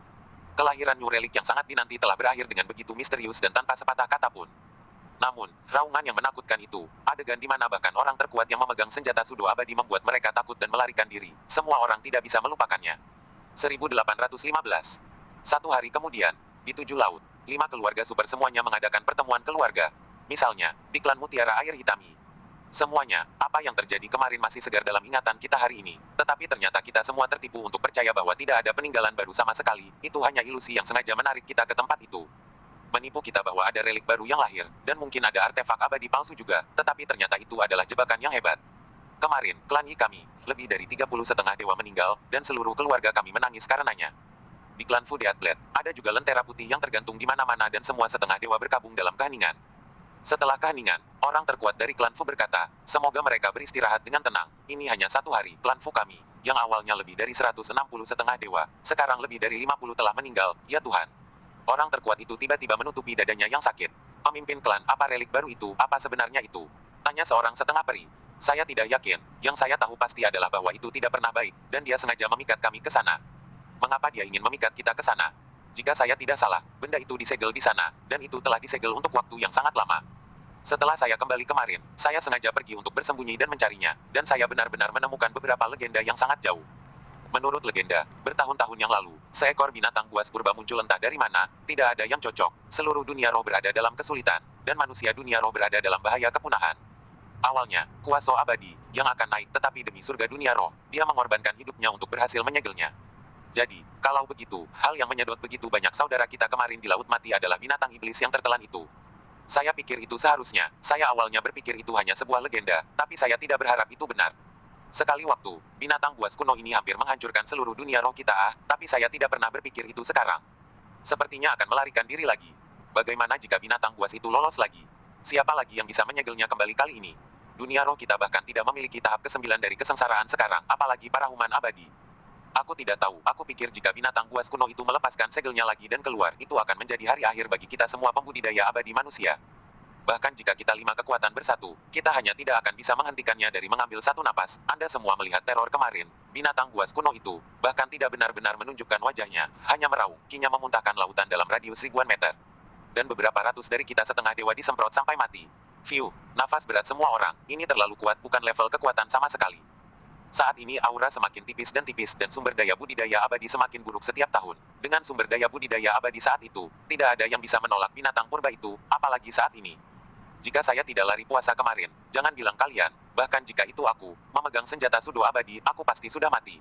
Kelahiran New Relic yang sangat dinanti telah berakhir dengan begitu misterius dan tanpa sepatah kata pun. Namun, raungan yang menakutkan itu, adegan di mana bahkan orang terkuat yang memegang senjata sudo abadi membuat mereka takut dan melarikan diri, semua orang tidak bisa melupakannya. 1815. Satu hari kemudian, di 7 laut, 5 keluarga super semuanya mengadakan pertemuan keluarga. Misalnya, di klan Mutiara Air Hitami. Semuanya, apa yang terjadi kemarin masih segar dalam ingatan kita hari ini. Tetapi ternyata kita semua tertipu untuk percaya bahwa tidak ada peninggalan baru sama sekali. Itu hanya ilusi yang sengaja menarik kita ke tempat itu. Menipu kita bahwa ada relik baru yang lahir, dan mungkin ada artefak abadi palsu juga, tetapi ternyata itu adalah jebakan yang hebat. Kemarin, klan Yi kami, lebih dari 30 setengah dewa meninggal, dan seluruh keluarga kami menangis karenanya. Di klan Fudeat Blade, ada juga lentera putih yang tergantung di mana-mana dan semua setengah dewa berkabung dalam keheningan. Setelah keheningan, orang terkuat dari klan Fu berkata, semoga mereka beristirahat dengan tenang. Ini hanya satu hari, klan Fu kami, yang awalnya lebih dari 160 setengah dewa, sekarang lebih dari 50 telah meninggal, ya Tuhan. Orang terkuat itu tiba-tiba menutupi dadanya yang sakit. Pemimpin klan, apa relik baru itu, apa sebenarnya itu? Tanya seorang setengah peri. Saya tidak yakin, yang saya tahu pasti adalah bahwa itu tidak pernah baik, dan dia sengaja memikat kami ke sana. Mengapa dia ingin memikat kita ke sana? Jika saya tidak salah, benda itu disegel di sana, dan itu telah disegel untuk waktu yang sangat lama. Setelah saya kembali kemarin, saya sengaja pergi untuk bersembunyi dan mencarinya, dan saya benar-benar menemukan beberapa legenda yang sangat jauh. Menurut legenda, bertahun-tahun yang lalu, seekor binatang buas purba muncul entah dari mana, tidak ada yang cocok, seluruh dunia roh berada dalam kesulitan, dan manusia dunia roh berada dalam bahaya kepunahan. Awalnya, kuasa abadi, yang akan naik tetapi demi surga dunia roh, dia mengorbankan hidupnya untuk berhasil menyegelnya. Jadi, kalau begitu, hal yang menyedot begitu banyak saudara kita kemarin di Laut Mati adalah binatang iblis yang tertelan itu. Saya pikir itu seharusnya, saya awalnya berpikir itu hanya sebuah legenda, tapi saya tidak berharap itu benar. Sekali waktu, binatang buas kuno ini hampir menghancurkan seluruh dunia roh kita tapi saya tidak pernah berpikir itu sekarang. Sepertinya akan melarikan diri lagi. Bagaimana jika binatang buas itu lolos lagi? Siapa lagi yang bisa menyegelnya kembali kali ini? Dunia roh kita bahkan tidak memiliki tahap ke-9 dari kesengsaraan sekarang, apalagi para human abadi. Aku tidak tahu, aku pikir jika binatang buas kuno itu melepaskan segelnya lagi dan keluar, itu akan menjadi hari akhir bagi kita semua pembudidaya abadi manusia. Bahkan jika kita 5 kekuatan bersatu, kita hanya tidak akan bisa menghentikannya dari mengambil satu napas. Anda semua melihat teror kemarin. Binatang buas kuno itu, bahkan tidak benar-benar menunjukkan wajahnya, hanya meraung, kinya memuntahkan lautan dalam radius ribuan meter. Dan beberapa ratus dari kita setengah dewa disemprot sampai mati. View, nafas berat semua orang, ini terlalu kuat bukan level kekuatan sama sekali. Saat ini aura semakin tipis, dan sumber daya budidaya abadi semakin buruk setiap tahun. Dengan sumber daya budidaya abadi saat itu, tidak ada yang bisa menolak binatang purba itu, apalagi saat ini. Jika saya tidak lari puasa kemarin, jangan bilang kalian, bahkan jika itu aku, memegang senjata sudo abadi, aku pasti sudah mati.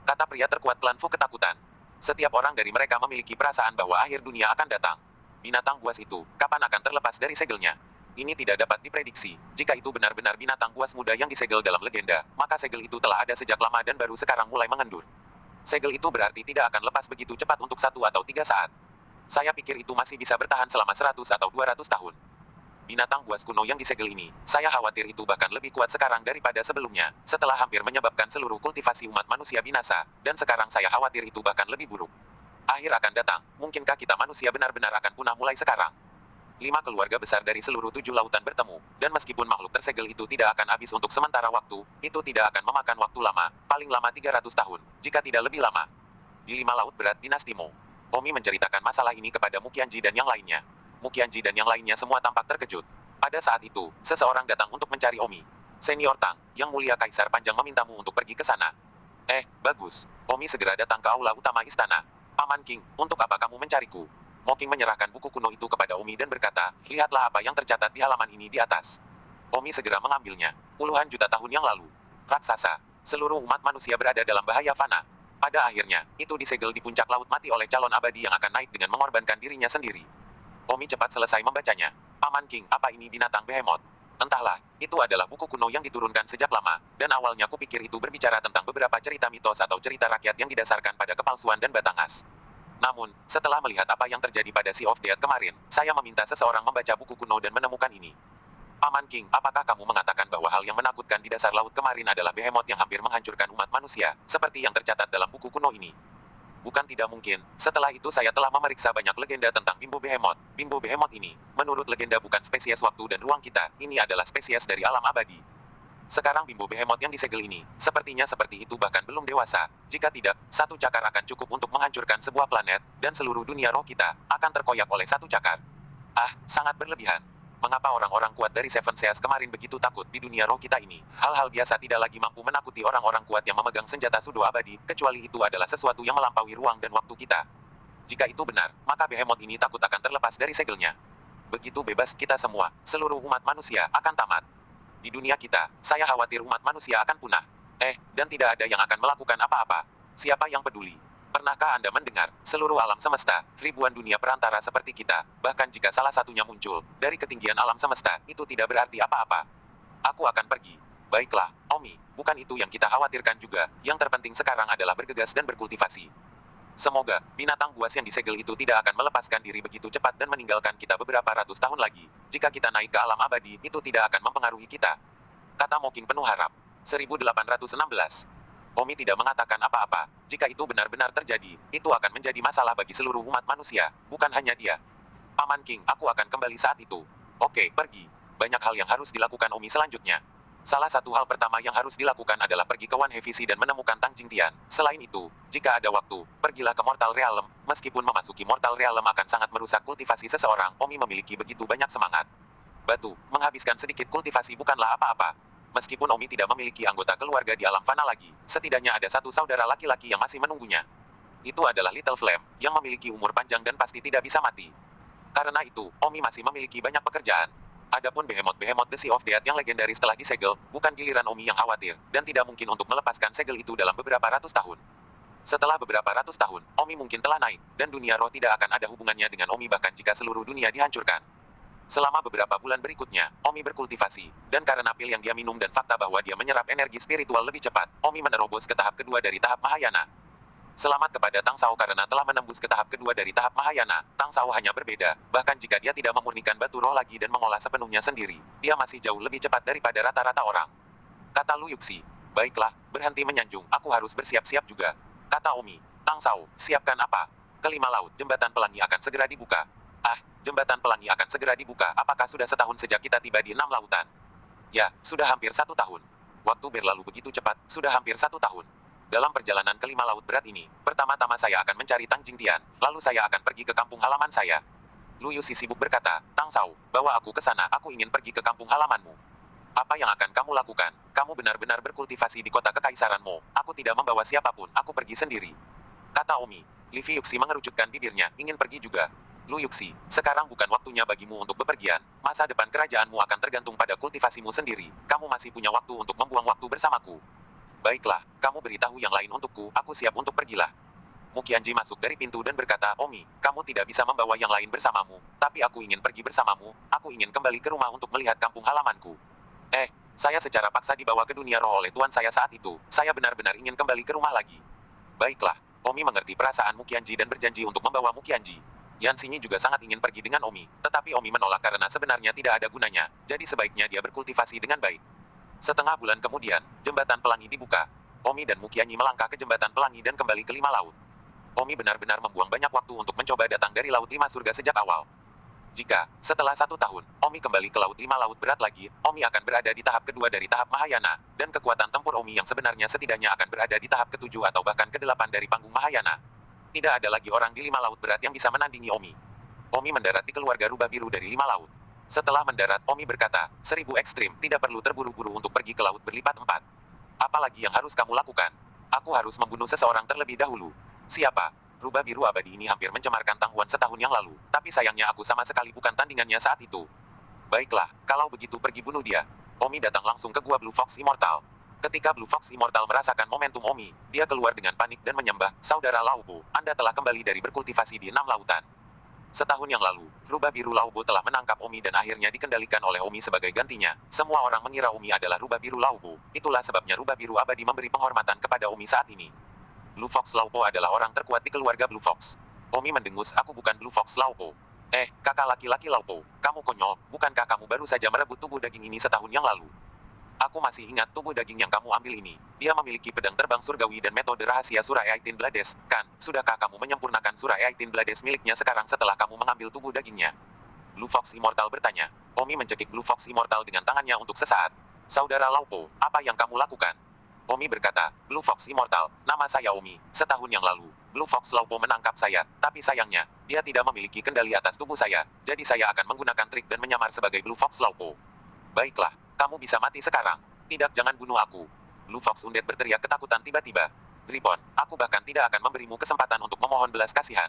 Kata pria terkuat klan Fu ketakutan. Setiap orang dari mereka memiliki perasaan bahwa akhir dunia akan datang. Binatang buas itu, kapan akan terlepas dari segelnya? Ini tidak dapat diprediksi. Jika itu benar-benar binatang buas muda yang disegel dalam legenda, maka segel itu telah ada sejak lama dan baru sekarang mulai mengendur. Segel itu berarti tidak akan lepas begitu cepat untuk 1 atau 3 saat. Saya pikir itu masih bisa bertahan selama 100 atau 200 tahun. Binatang buas kuno yang disegel ini, saya khawatir itu bahkan lebih kuat sekarang daripada sebelumnya, setelah hampir menyebabkan seluruh kultivasi umat manusia binasa, dan sekarang saya khawatir itu bahkan lebih buruk. Akhir akan datang, mungkinkah kita manusia benar-benar akan punah mulai sekarang? 5 keluarga besar dari seluruh 7 lautan bertemu, dan meskipun makhluk tersegel itu tidak akan habis untuk sementara waktu, itu tidak akan memakan waktu lama, paling lama 300 tahun, jika tidak lebih lama. Di 5 laut berat dinasti Mo, Omi menceritakan masalah ini kepada Muqianji dan yang lainnya. Muqianji dan yang lainnya semua tampak terkejut. Pada saat itu, seseorang datang untuk mencari Omi. Senior Tang, Yang Mulia Kaisar Panjang memintamu untuk pergi ke sana. Bagus. Omi segera datang ke aula utama istana. Paman King, untuk apa kamu mencariku? Mo King menyerahkan buku kuno itu kepada Omi dan berkata, lihatlah apa yang tercatat di halaman ini di atas. Omi segera mengambilnya. Puluhan juta tahun yang lalu. Raksasa. Seluruh umat manusia berada dalam bahaya fana. Pada akhirnya, itu disegel di puncak laut mati oleh calon abadi yang akan naik dengan mengorbankan dirinya sendiri. Omi cepat selesai membacanya. Paman King, apa ini binatang behemoth? Entahlah, itu adalah buku kuno yang diturunkan sejak lama, dan awalnya kupikir itu berbicara tentang beberapa cerita mitos atau cerita rakyat yang didasarkan pada kepalsuan dan batangas. Namun, setelah melihat apa yang terjadi pada Sea of Death kemarin, saya meminta seseorang membaca buku kuno dan menemukan ini. Paman King, apakah kamu mengatakan bahwa hal yang menakutkan di dasar laut kemarin adalah behemoth yang hampir menghancurkan umat manusia, seperti yang tercatat dalam buku kuno ini? Bukan tidak mungkin, setelah itu saya telah memeriksa banyak legenda tentang Bimbo Behemoth. Bimbo Behemoth ini, menurut legenda bukan spesies waktu dan ruang kita, ini adalah spesies dari alam abadi. Sekarang Bimbo Behemoth yang disegel ini, sepertinya seperti itu bahkan belum dewasa. Jika tidak, satu cakar akan cukup untuk menghancurkan sebuah planet, dan seluruh dunia roh kita, akan terkoyak oleh satu cakar. Sangat berlebihan. Mengapa orang-orang kuat dari Seven Seas kemarin begitu takut di dunia roh kita ini? Hal-hal biasa tidak lagi mampu menakuti orang-orang kuat yang memegang senjata sudo abadi, kecuali itu adalah sesuatu yang melampaui ruang dan waktu kita. Jika itu benar, maka behemoth ini takut akan terlepas dari segelnya. Begitu bebas kita semua, seluruh umat manusia akan tamat. Di dunia kita, saya khawatir umat manusia akan punah. Dan tidak ada yang akan melakukan apa-apa. Siapa yang peduli? Pernahkah Anda mendengar, seluruh alam semesta, ribuan dunia perantara seperti kita, bahkan jika salah satunya muncul dari ketinggian alam semesta, itu tidak berarti apa-apa. Aku akan pergi. Baiklah, Omi, bukan itu yang kita khawatirkan juga. Yang terpenting sekarang adalah bergegas dan berkultivasi. Semoga, binatang buas yang disegel itu tidak akan melepaskan diri begitu cepat dan meninggalkan kita beberapa ratus tahun lagi. Jika kita naik ke alam abadi, itu tidak akan mempengaruhi kita. Kata Mokin penuh harap. 1816. Omi tidak mengatakan apa-apa. Jika itu benar-benar terjadi, itu akan menjadi masalah bagi seluruh umat manusia, bukan hanya dia. Paman King, aku akan kembali saat itu. Oke, pergi. Banyak hal yang harus dilakukan Omi selanjutnya. Salah satu hal pertama yang harus dilakukan adalah pergi ke One Heavy Sea dan menemukan Tang Jingtian. Selain itu, jika ada waktu, pergilah ke Mortal Realm. Meskipun memasuki Mortal Realm akan sangat merusak kultivasi seseorang, Omi memiliki begitu banyak semangat. Batu, menghabiskan sedikit kultivasi bukanlah apa-apa. Meskipun Omi tidak memiliki anggota keluarga di alam fana lagi, setidaknya ada satu saudara laki-laki yang masih menunggunya. Itu adalah Little Flame, yang memiliki umur panjang dan pasti tidak bisa mati. Karena itu, Omi masih memiliki banyak pekerjaan. Adapun Behemoth The Sea of Death yang legendaris telah disegel, bukan giliran Omi yang khawatir, dan tidak mungkin untuk melepaskan segel itu dalam beberapa ratus tahun. Setelah beberapa ratus tahun, Omi mungkin telah naik, dan dunia roh tidak akan ada hubungannya dengan Omi bahkan jika seluruh dunia dihancurkan. Selama beberapa bulan berikutnya, Omi berkultivasi, dan karena pil yang dia minum dan fakta bahwa dia menyerap energi spiritual lebih cepat, Omi menerobos ke tahap kedua dari tahap Mahayana. Selamat kepada Tang Sao karena telah menembus ke tahap kedua dari tahap Mahayana. Tang Sao hanya berbeda, bahkan jika dia tidak memurnikan batu roh lagi dan mengolah sepenuhnya sendiri, dia masih jauh lebih cepat daripada rata-rata orang. Kata Lu Yuxi. Baiklah, berhenti menyanjung, aku harus bersiap-siap juga. Kata Omi. Tang Sao, siapkan apa? Kelima laut, jembatan pelangi akan segera dibuka. Jembatan pelangi akan segera dibuka. Apakah sudah setahun sejak kita tiba di 6 lautan? Ya, sudah hampir 1 tahun. Waktu berlalu begitu cepat, sudah hampir 1 tahun. Dalam perjalanan ke 5 laut berat ini, pertama-tama saya akan mencari Tang Jingtian, lalu saya akan pergi ke kampung halaman saya. Lu Yuxi sibuk berkata, Tang Sao, bawa aku ke sana, aku ingin pergi ke kampung halamanmu. Apa yang akan kamu lakukan? Kamu benar-benar berkultivasi di kota kekaisaranmu. Aku tidak membawa siapapun, aku pergi sendiri. Kata Omi. Livi Yuxi mengerucutkan bibirnya, ingin pergi juga. Lu Yuxi, sekarang bukan waktunya bagimu untuk bepergian. Masa depan kerajaanmu akan tergantung pada kultivasimu sendiri. Kamu masih punya waktu untuk membuang waktu bersamaku. Baiklah, kamu beritahu yang lain untukku, aku siap untuk pergilah. Mukianji masuk dari pintu dan berkata, Omi, kamu tidak bisa membawa yang lain bersamamu, tapi aku ingin pergi bersamamu, aku ingin kembali ke rumah untuk melihat kampung halamanku. Saya secara paksa dibawa ke dunia roh oleh tuan saya saat itu, saya benar-benar ingin kembali ke rumah lagi. Baiklah, Omi mengerti perasaan Mukianji dan berjanji untuk membawa Mukianji. Yan Xingyi juga sangat ingin pergi dengan Omi, tetapi Omi menolak karena sebenarnya tidak ada gunanya, jadi sebaiknya dia berkultivasi dengan baik. Setengah bulan kemudian, jembatan pelangi dibuka. Omi dan Mukianji melangkah ke jembatan pelangi dan kembali ke 5 laut. Omi benar-benar membuang banyak waktu untuk mencoba datang dari Laut 5 Surga sejak awal. Jika, setelah 1 tahun, Omi kembali ke Laut 5 Laut berat lagi, Omi akan berada di tahap kedua dari tahap Mahayana, dan kekuatan tempur Omi yang sebenarnya setidaknya akan berada di tahap ke-7 atau bahkan ke-8 dari panggung Mahayana. Tidak ada lagi orang di 5 laut berat yang bisa menandingi Omi. Omi mendarat di keluarga rubah biru dari 5 laut. Setelah mendarat, Omi berkata, 1000 ekstrim, tidak perlu terburu-buru untuk pergi ke laut berlipat 4. Apalagi yang harus kamu lakukan? Aku harus membunuh seseorang terlebih dahulu. Siapa? Rubah biru abadi ini hampir mencemarkan Tang Huan setahun yang lalu, tapi sayangnya aku sama sekali bukan tandingannya saat itu. Baiklah, kalau begitu pergi bunuh dia. Omi datang langsung ke gua Blue Fox Immortal. Ketika Blue Fox Immortal merasakan momentum Omi, dia keluar dengan panik dan menyembah, Saudara Laobo, Anda telah kembali dari berkultivasi di 6 lautan. Setahun yang lalu, rubah biru Laobo telah menangkap Omi dan akhirnya dikendalikan oleh Omi sebagai gantinya. Semua orang mengira Omi adalah rubah biru Laobo, itulah sebabnya rubah biru abadi memberi penghormatan kepada Omi saat ini. Blue Fox Laobo adalah orang terkuat di keluarga Blue Fox. Omi mendengus, aku bukan Blue Fox Laobo. Kakak laki-laki Laobo, kamu konyol, bukankah kamu baru saja merebut tubuh daging ini setahun yang lalu? Aku masih ingat tubuh daging yang kamu ambil ini. Dia memiliki pedang terbang surgawi dan metode rahasia Surah Eighteen Blades, kan? Sudahkah kamu menyempurnakan Surah Eighteen Blades miliknya sekarang setelah kamu mengambil tubuh dagingnya? Blue Fox Immortal bertanya. Omi mencekik Blue Fox Immortal dengan tangannya untuk sesaat. Saudara Laopo, apa yang kamu lakukan? Omi berkata, Blue Fox Immortal, nama saya Omi. Setahun yang lalu, Blue Fox Laopo menangkap saya, tapi sayangnya, dia tidak memiliki kendali atas tubuh saya, jadi saya akan menggunakan trik dan menyamar sebagai Blue Fox Laopo. Baiklah, kamu bisa mati sekarang. Tidak, jangan bunuh aku. Blue Fox Undead berteriak ketakutan tiba-tiba. Gripon, aku bahkan tidak akan memberimu kesempatan untuk memohon belas kasihan.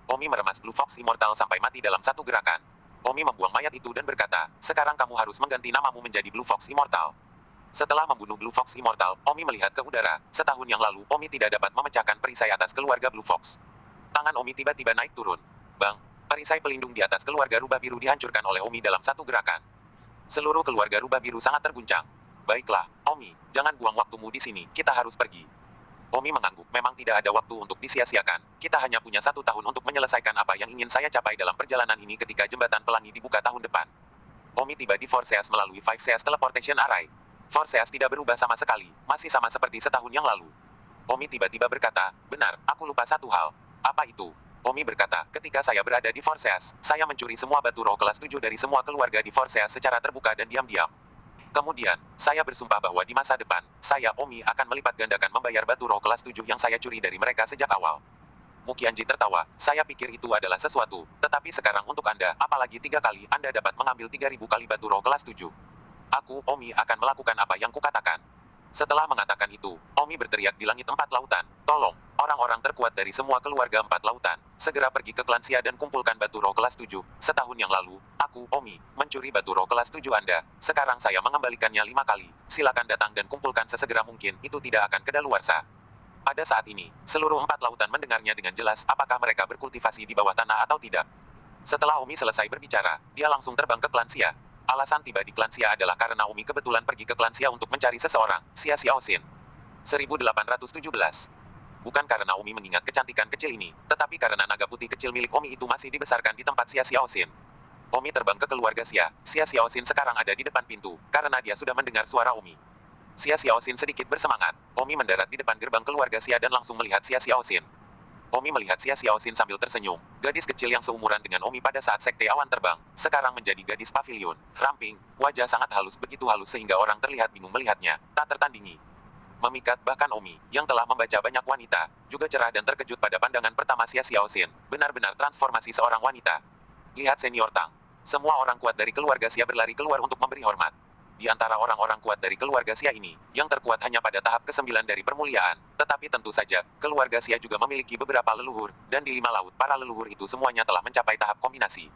Omi meremas Blue Fox Immortal sampai mati dalam satu gerakan. Omi membuang mayat itu dan berkata, sekarang kamu harus mengganti namamu menjadi Blue Fox Immortal. Setelah membunuh Blue Fox Immortal, Omi melihat ke udara. Setahun yang lalu, Omi tidak dapat memecahkan perisai atas keluarga Blue Fox. Tangan Omi tiba-tiba naik turun. Bang, perisai pelindung di atas keluarga rubah biru dihancurkan oleh Omi dalam satu gerakan. Seluruh keluarga rubah biru sangat terguncang. Baiklah, Omi, jangan buang waktumu di sini, kita harus pergi. Omi mengangguk, memang tidak ada waktu untuk disia-siakan. Kita hanya punya 1 tahun untuk menyelesaikan apa yang ingin saya capai dalam perjalanan ini ketika jembatan pelangi dibuka tahun depan. Omi tiba di Forseas melalui Five Seas Teleportation Array. Forseas tidak berubah sama sekali, masih sama seperti setahun yang lalu. Omi tiba-tiba berkata, benar, aku lupa satu hal. Apa itu? Omi berkata, ketika saya berada di Forseas, saya mencuri semua batu roh kelas 7 dari semua keluarga di Forseas secara terbuka dan diam-diam. Kemudian, saya bersumpah bahwa di masa depan, saya, Omi, akan melipat gandakan membayar batu roh kelas 7 yang saya curi dari mereka sejak awal. Mukianji tertawa, saya pikir itu adalah sesuatu, tetapi sekarang untuk Anda, apalagi 3 kali, Anda dapat mengambil 3000 kali batu roh kelas 7. Aku, Omi, akan melakukan apa yang kukatakan. Setelah mengatakan itu, Omi berteriak di langit 4 lautan, tolong, orang-orang terkuat dari semua keluarga 4 lautan, segera pergi ke klan Xia dan kumpulkan batu roh kelas 7. Setahun yang lalu, aku, Omi, mencuri batu roh kelas 7 Anda. Sekarang saya mengembalikannya 5 kali. Silakan datang dan kumpulkan sesegera mungkin, itu tidak akan kedaluarsa. Pada saat ini, seluruh 4 lautan mendengarnya dengan jelas apakah mereka berkultivasi di bawah tanah atau tidak. Setelah Omi selesai berbicara, dia langsung terbang ke klan Xia. Alasan tiba di klan Xia adalah karena Omi kebetulan pergi ke klan Xia untuk mencari seseorang, Xia Xiaoxin. 1817. Bukan karena Omi mengingat kecantikan kecil ini, tetapi karena naga putih kecil milik Omi itu masih dibesarkan di tempat Xia Xiaoxin. Omi terbang ke keluarga Xia. Xia Xiaoxin sekarang ada di depan pintu, karena dia sudah mendengar suara Omi. Xia Xiaoxin sedikit bersemangat. Omi mendarat di depan gerbang keluarga Xia dan langsung melihat Xia Xiaoxin. Omi melihat Xia Xiaoxin sambil tersenyum. Gadis kecil yang seumuran dengan Omi pada saat sekte awan terbang, sekarang menjadi gadis pavilion, ramping, wajah sangat halus begitu halus sehingga orang terlihat bingung melihatnya, tak tertandingi. Memikat bahkan Omi, yang telah membaca banyak wanita, juga cerah dan terkejut pada pandangan pertama Xia Xiaoxin, benar-benar transformasi seorang wanita. Lihat senior Tang. Semua orang kuat dari keluarga Xia berlari keluar untuk memberi hormat. Di antara orang-orang kuat dari keluarga Xia ini, yang terkuat hanya pada tahap ke-9 dari permuliaan, tetapi tentu saja, keluarga Xia juga memiliki beberapa leluhur, dan di 5 laut para leluhur itu semuanya telah mencapai tahap kombinasi.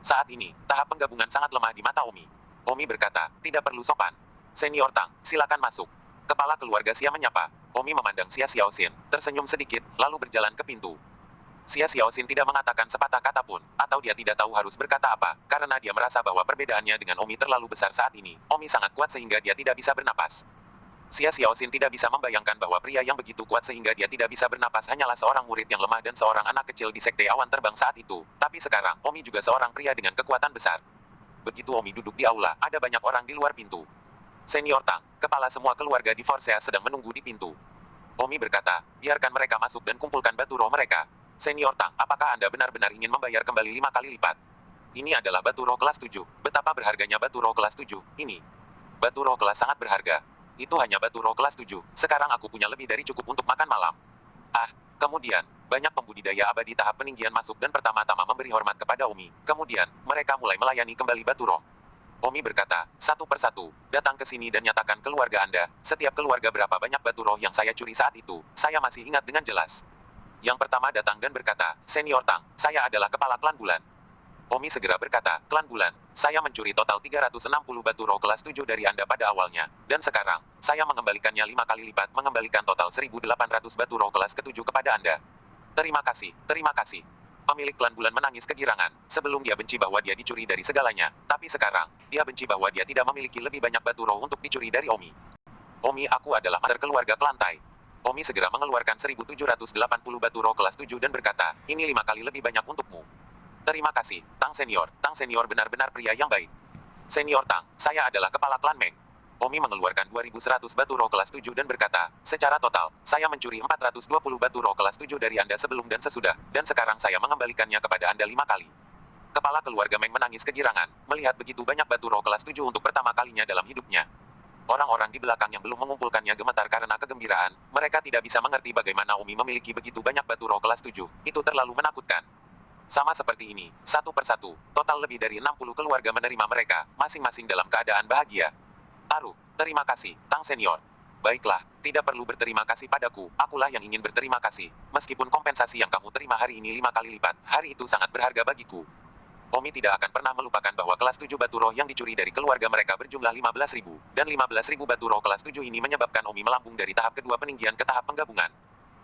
Saat ini, tahap penggabungan sangat lemah di mata Omi. Omi berkata, tidak perlu sopan. Senior Tang, silakan masuk. Kepala keluarga Xia menyapa. Omi memandang Xia Xiaoxin, tersenyum sedikit, lalu berjalan ke pintu. Xia Xiaoxin tidak mengatakan sepatah kata pun, atau dia tidak tahu harus berkata apa, karena dia merasa bahwa perbedaannya dengan Omi terlalu besar saat ini. Omi sangat kuat sehingga dia tidak bisa bernapas. Xia Xiaoxin tidak bisa membayangkan bahwa pria yang begitu kuat sehingga dia tidak bisa bernapas hanyalah seorang murid yang lemah dan seorang anak kecil di sekte awan terbang saat itu. Tapi sekarang, Omi juga seorang pria dengan kekuatan besar. Begitu Omi duduk di aula, ada banyak orang di luar pintu. Senior Tang, kepala semua keluarga di Forseas sedang menunggu di pintu. Omi berkata, biarkan mereka masuk dan kumpulkan batu roh mereka. Senior Tang, apakah Anda benar-benar ingin membayar kembali 5 kali lipat? Ini adalah batu roh kelas 7. Betapa berharganya batu roh kelas 7, ini. Batu roh kelas sangat berharga. Itu hanya batu roh kelas 7. Sekarang aku punya lebih dari cukup untuk makan malam. Kemudian, banyak pembudidaya abadi tahap peninggian masuk dan pertama-tama memberi hormat kepada Omi. Kemudian, mereka mulai melayani kembali batu roh. Omi berkata, satu persatu, datang ke sini dan nyatakan keluarga Anda, setiap keluarga berapa banyak batu roh yang saya curi saat itu, saya masih ingat dengan jelas. Yang pertama datang dan berkata, Senior Tang, saya adalah kepala klan bulan. Omi segera berkata, klan bulan, saya mencuri total 360 batu roh kelas 7 dari Anda pada awalnya, dan sekarang, saya mengembalikannya 5 kali lipat mengembalikan total 1800 batu roh kelas ke-7 kepada Anda. Terima kasih, terima kasih. Pemilik klan bulan menangis kegirangan, sebelum dia benci bahwa dia dicuri dari segalanya, tapi sekarang, dia benci bahwa dia tidak memiliki lebih banyak batu roh untuk dicuri dari Omi. Omi, aku adalah mater keluarga klan Tai. Omi segera mengeluarkan 1780 batu roh kelas 7 dan berkata, ini 5 kali lebih banyak untukmu. Terima kasih, Tang Senior. Tang Senior benar-benar pria yang baik. Senior Tang, saya adalah kepala klan Meng. Omi mengeluarkan 2100 batu roh kelas 7 dan berkata, secara total, saya mencuri 420 batu roh kelas 7 dari Anda sebelum dan sesudah, dan sekarang saya mengembalikannya kepada Anda 5 kali. Kepala keluarga Meng menangis kegirangan, melihat begitu banyak batu roh kelas 7 untuk pertama kalinya dalam hidupnya. Orang-orang di belakang yang belum mengumpulkannya gemetar karena kegembiraan. Mereka tidak bisa mengerti bagaimana Omi memiliki begitu banyak batu roh kelas 7. Itu terlalu menakutkan. Sama seperti ini, satu persatu, total lebih dari 60 keluarga menerima mereka, masing-masing dalam keadaan bahagia. Aru, terima kasih, Tang Senior. Baiklah, tidak perlu berterima kasih padaku, akulah yang ingin berterima kasih. Meskipun kompensasi yang kamu terima hari ini 5 kali lipat, hari itu sangat berharga bagiku. Omi tidak akan pernah melupakan bahwa kelas 7 batu roh yang dicuri dari keluarga mereka berjumlah 15.000, dan 15.000 batu roh kelas 7 ini menyebabkan Omi melambung dari tahap kedua peninggian ke tahap penggabungan.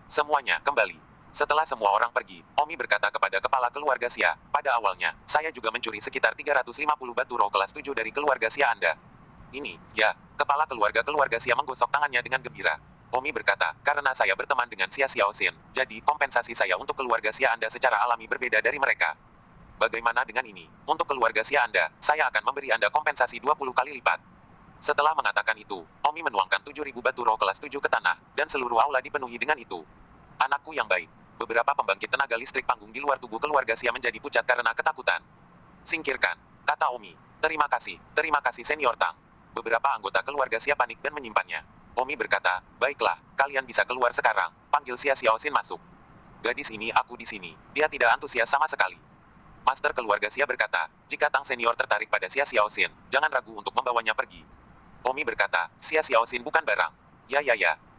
Semuanya kembali. Setelah semua orang pergi, Omi berkata kepada kepala keluarga Xia, pada awalnya, saya juga mencuri sekitar 350 batu roh kelas 7 dari keluarga Xia Anda. Ini, ya, kepala keluarga Xia menggosok tangannya dengan gembira. Omi berkata, karena saya berteman dengan Xia Xiaoxin, jadi kompensasi saya untuk keluarga Xia Anda secara alami berbeda dari mereka. Bagaimana dengan ini? Untuk keluarga Xia Anda, saya akan memberi Anda kompensasi 20 kali lipat. Setelah mengatakan itu, Omi menuangkan 7.000 batu roh kelas 7 ke tanah, dan seluruh aula dipenuhi dengan itu. Anakku yang baik. Beberapa pembangkit tenaga listrik panggung di luar tubuh keluarga Xia menjadi pucat karena ketakutan. Singkirkan, kata Omi. Terima kasih Senior Tang. Beberapa anggota keluarga Xia panik dan menyimpannya. Omi berkata, baiklah, kalian bisa keluar sekarang, panggil Xia Xiaoxin masuk. Gadis ini aku di sini, dia tidak antusias sama sekali. Master keluarga Xia berkata, jika Tang Senior tertarik pada Xia Xiaoxin, jangan ragu untuk membawanya pergi. Omi berkata, Xia Xiaoxin bukan barang. Ya.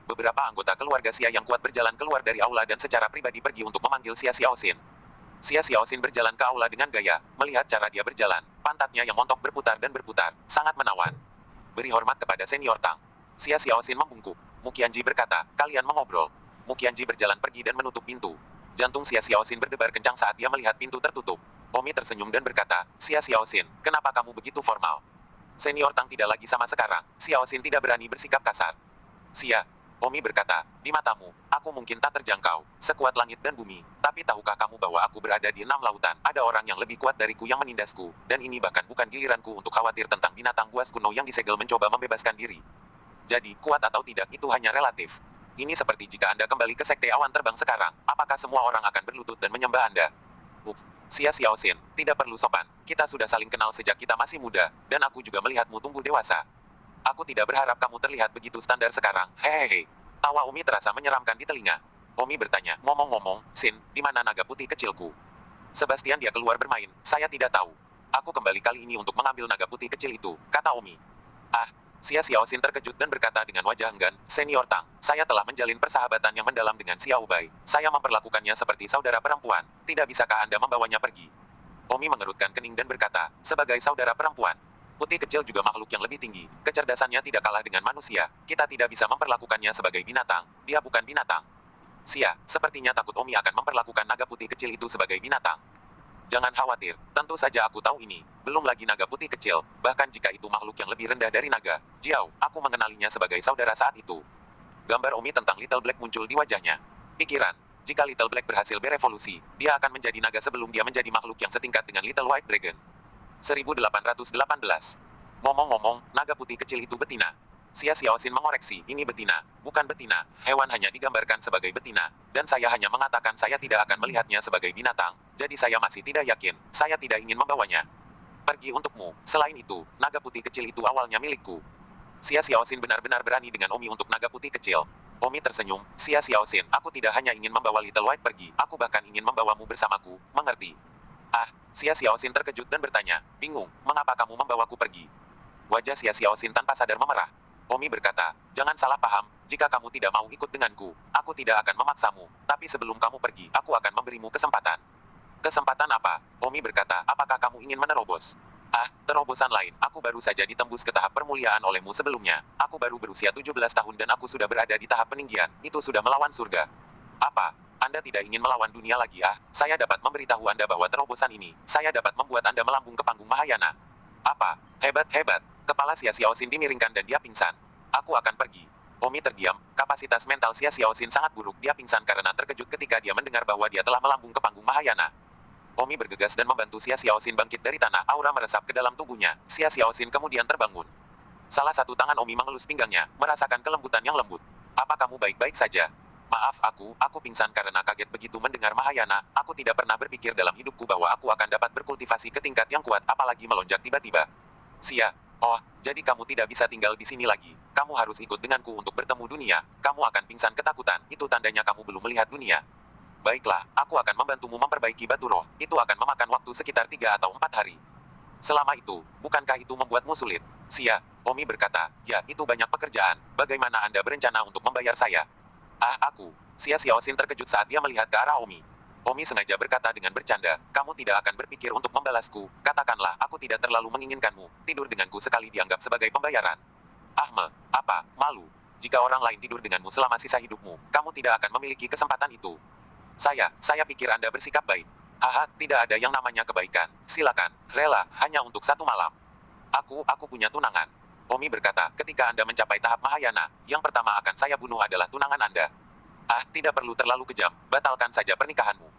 Beberapa anggota keluarga Xia yang kuat berjalan keluar dari aula dan secara pribadi pergi untuk memanggil Xia Xiaoxin. Xia Xiaoxin berjalan ke aula dengan gaya, melihat cara dia berjalan, pantatnya yang montok berputar dan berputar, sangat menawan. Beri hormat kepada Senior Tang. Xia Xiaoxin membungkuk. Muqianji berkata, kalian mengobrol. Muqianji berjalan pergi dan menutup pintu. Jantung Xia Xiaoxin berdebar kencang saat dia melihat pintu tertutup. Omi tersenyum dan berkata, Xia Xiaoxin, kenapa kamu begitu formal? Senior Tang tidak lagi sama sekarang, Xiaoxin tidak berani bersikap kasar. Xia, Omi berkata, di matamu, aku mungkin tak terjangkau, sekuat langit dan bumi, tapi tahukah kamu bahwa aku berada di 6 lautan, ada orang yang lebih kuat dariku yang menindasku, dan ini bahkan bukan giliranku untuk khawatir tentang binatang buas kuno yang disegel mencoba membebaskan diri. Jadi, kuat atau tidak itu hanya relatif. Ini seperti jika Anda kembali ke sekte awan terbang sekarang, apakah semua orang akan berlutut dan menyembah Anda? Xia Xiaoxin, tidak perlu sopan, kita sudah saling kenal sejak kita masih muda, dan aku juga melihatmu tumbuh dewasa. Aku tidak berharap kamu terlihat begitu standar sekarang, hehehe. Tawa Omi terasa menyeramkan di telinga. Omi bertanya, ngomong-ngomong, Xin, di mana naga putih kecilku? Sebastian dia keluar bermain, saya tidak tahu. Aku kembali kali ini untuk mengambil naga putih kecil itu, kata Omi. Ah, Xia Xiaoxin terkejut dan berkata dengan wajah enggan, Senior Tang, saya telah menjalin persahabatan yang mendalam dengan Xiao Bai. Saya memperlakukannya seperti saudara perempuan. Tidak bisakah Anda membawanya pergi? Omi mengerutkan kening dan berkata, sebagai saudara perempuan. Putih kecil juga makhluk yang lebih tinggi. Kecerdasannya tidak kalah dengan manusia. Kita tidak bisa memperlakukannya sebagai binatang. Dia bukan binatang. Xia, sepertinya takut Omi akan memperlakukan naga putih kecil itu sebagai binatang. Jangan khawatir, tentu saja aku tahu ini. Belum lagi naga putih kecil, bahkan jika itu makhluk yang lebih rendah dari naga. Jiao, aku mengenalinya sebagai saudara saat itu. Gambar Omi tentang Little Black muncul di wajahnya. Pikiran, jika Little Black berhasil berevolusi, dia akan menjadi naga sebelum dia menjadi makhluk yang setingkat dengan Little White Dragon. 1818. Ngomong-ngomong, naga putih kecil itu betina. Xia Xiaoxin mengoreksi, ini betina, bukan betina, hewan hanya digambarkan sebagai betina, dan saya hanya mengatakan saya tidak akan melihatnya sebagai binatang, jadi saya masih tidak yakin, saya tidak ingin membawanya. Pergi untukmu, selain itu, naga putih kecil itu awalnya milikku. Xia Xiaoxin benar-benar berani dengan Omi untuk naga putih kecil. Omi tersenyum, Xia Xiaoxin, aku tidak hanya ingin membawa Little White pergi, aku bahkan ingin membawamu bersamaku, mengerti? Ah, Xia Xiaoxin terkejut dan bertanya, bingung, mengapa kamu membawaku pergi? Wajah Xia Xiaoxin tanpa sadar memerah. Omi berkata, jangan salah paham, jika kamu tidak mau ikut denganku, aku tidak akan memaksamu, tapi sebelum kamu pergi, aku akan memberimu kesempatan. Kesempatan apa? Omi berkata, apakah kamu ingin menerobos? Ah, terobosan lain, aku baru saja ditembus ke tahap permuliaan olehmu sebelumnya, aku baru berusia 17 tahun dan aku sudah berada di tahap peninggian, itu sudah melawan surga. Apa? Anda tidak ingin melawan dunia lagi ah? Saya dapat memberitahu Anda bahwa terobosan ini, saya dapat membuat Anda melambung ke panggung Mahayana. Apa? Hebat. Kepala Xia Xiaoxin dimiringkan dan dia pingsan. Aku akan pergi. Omi terdiam, kapasitas mental Xia Xiaoxin sangat buruk. Dia pingsan karena terkejut ketika dia mendengar bahwa dia telah melambung ke panggung Mahayana. Omi bergegas dan membantu Xia Xiaoxin bangkit dari tanah. Aura meresap ke dalam tubuhnya. Xia Xiaoxin kemudian terbangun. Salah satu tangan Omi mengelus pinggangnya, merasakan kelembutan yang lembut. Apa kamu baik-baik saja? Maaf aku pingsan karena kaget begitu mendengar Mahayana. Aku tidak pernah berpikir dalam hidupku bahwa aku akan dapat berkultivasi ke tingkat yang kuat, apalagi melonjak tiba-tiba. Xia, oh, jadi kamu tidak bisa tinggal di sini lagi. Kamu harus ikut denganku untuk bertemu dunia. Kamu akan pingsan ketakutan, itu tandanya kamu belum melihat dunia. Baiklah, aku akan membantumu memperbaiki batu roh. Itu akan memakan waktu sekitar 3 atau 4 hari. Selama itu, bukankah itu membuatmu sulit? Xia, Omi berkata, ya, itu banyak pekerjaan. Bagaimana Anda berencana untuk membayar saya? Ah, aku. Xia Xiaoxin terkejut saat dia melihat ke arah Omi. Omi sengaja berkata dengan bercanda, kamu tidak akan berpikir untuk membalasku, katakanlah aku tidak terlalu menginginkanmu, tidur denganku sekali dianggap sebagai pembayaran. Apa, malu? Jika orang lain tidur denganmu selama sisa hidupmu, kamu tidak akan memiliki kesempatan itu. Saya pikir Anda bersikap baik. Haha, tidak ada yang namanya kebaikan. Silakan, rela, hanya untuk satu malam. Aku punya tunangan. Omi berkata, ketika Anda mencapai tahap Mahayana, yang pertama akan saya bunuh adalah tunangan Anda. Tidak perlu terlalu kejam, batalkan saja pernikahanmu.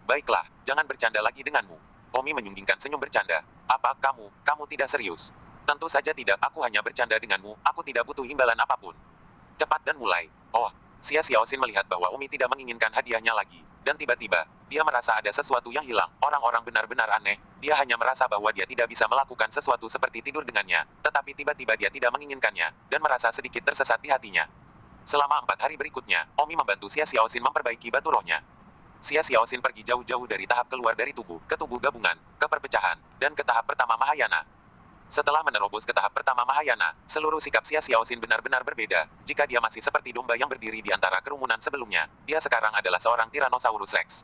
Baiklah, jangan bercanda lagi denganmu. Omi menyunggingkan senyum bercanda. Apa, kamu tidak serius? Tentu saja tidak, aku hanya bercanda denganmu, aku tidak butuh imbalan apapun. Cepat dan mulai. Oh, Xia Xiaoxin melihat bahwa Omi tidak menginginkan hadiahnya lagi. Dan tiba-tiba, dia merasa ada sesuatu yang hilang. Orang-orang benar-benar aneh. Dia hanya merasa bahwa dia tidak bisa melakukan sesuatu seperti tidur dengannya. Tetapi tiba-tiba dia tidak menginginkannya, dan merasa sedikit tersesat di hatinya. Selama 4 hari berikutnya, Omi membantu Xia Xiaoxin memperbaiki batu rohnya. Xia Xiaoxin pergi jauh-jauh dari tahap keluar dari tubuh, ke tubuh gabungan, ke perpecahan, dan ke tahap pertama Mahayana. Setelah menerobos ke tahap pertama Mahayana, seluruh sikap Xia Xiaoxin benar-benar berbeda. Jika dia masih seperti domba yang berdiri di antara kerumunan sebelumnya, dia sekarang adalah seorang Tyrannosaurus Rex.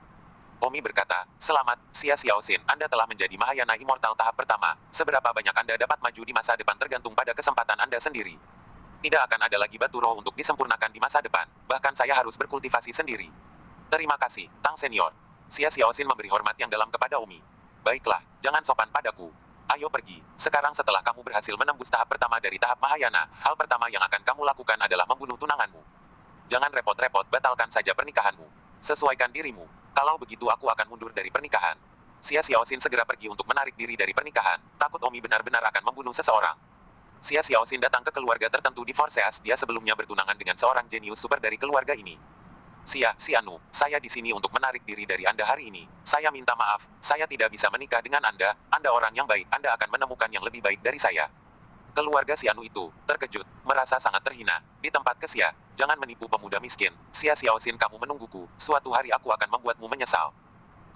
Omi berkata, selamat, Xia Xiaoxin, Anda telah menjadi Mahayana Immortal tahap pertama. Seberapa banyak Anda dapat maju di masa depan tergantung pada kesempatan Anda sendiri. Tidak akan ada lagi batu roh untuk disempurnakan di masa depan, bahkan saya harus berkultivasi sendiri. Terima kasih, Tang Senior. Xia Xiaoxin memberi hormat yang dalam kepada Omi. Baiklah, jangan sopan padaku. Ayo pergi. Sekarang setelah kamu berhasil menembus tahap pertama dari tahap Mahayana, hal pertama yang akan kamu lakukan adalah membunuh tunanganmu. Jangan repot-repot, batalkan saja pernikahanmu. Sesuaikan dirimu. Kalau begitu aku akan mundur dari pernikahan. Xia Xiaoxin segera pergi untuk menarik diri dari pernikahan, takut Omi benar-benar akan membunuh seseorang. Xia Xiaoxin datang ke keluarga tertentu di Forseas, dia sebelumnya bertunangan dengan seorang jenius super dari keluarga ini. Si Anu, saya di sini untuk menarik diri dari Anda hari ini. Saya minta maaf, saya tidak bisa menikah dengan Anda. Anda orang yang baik, Anda akan menemukan yang lebih baik dari saya. Keluarga si Anu itu, terkejut, merasa sangat terhina. Di tempat Xia, jangan menipu pemuda miskin. Xia Xiaoxin, kamu menungguku, suatu hari aku akan membuatmu menyesal.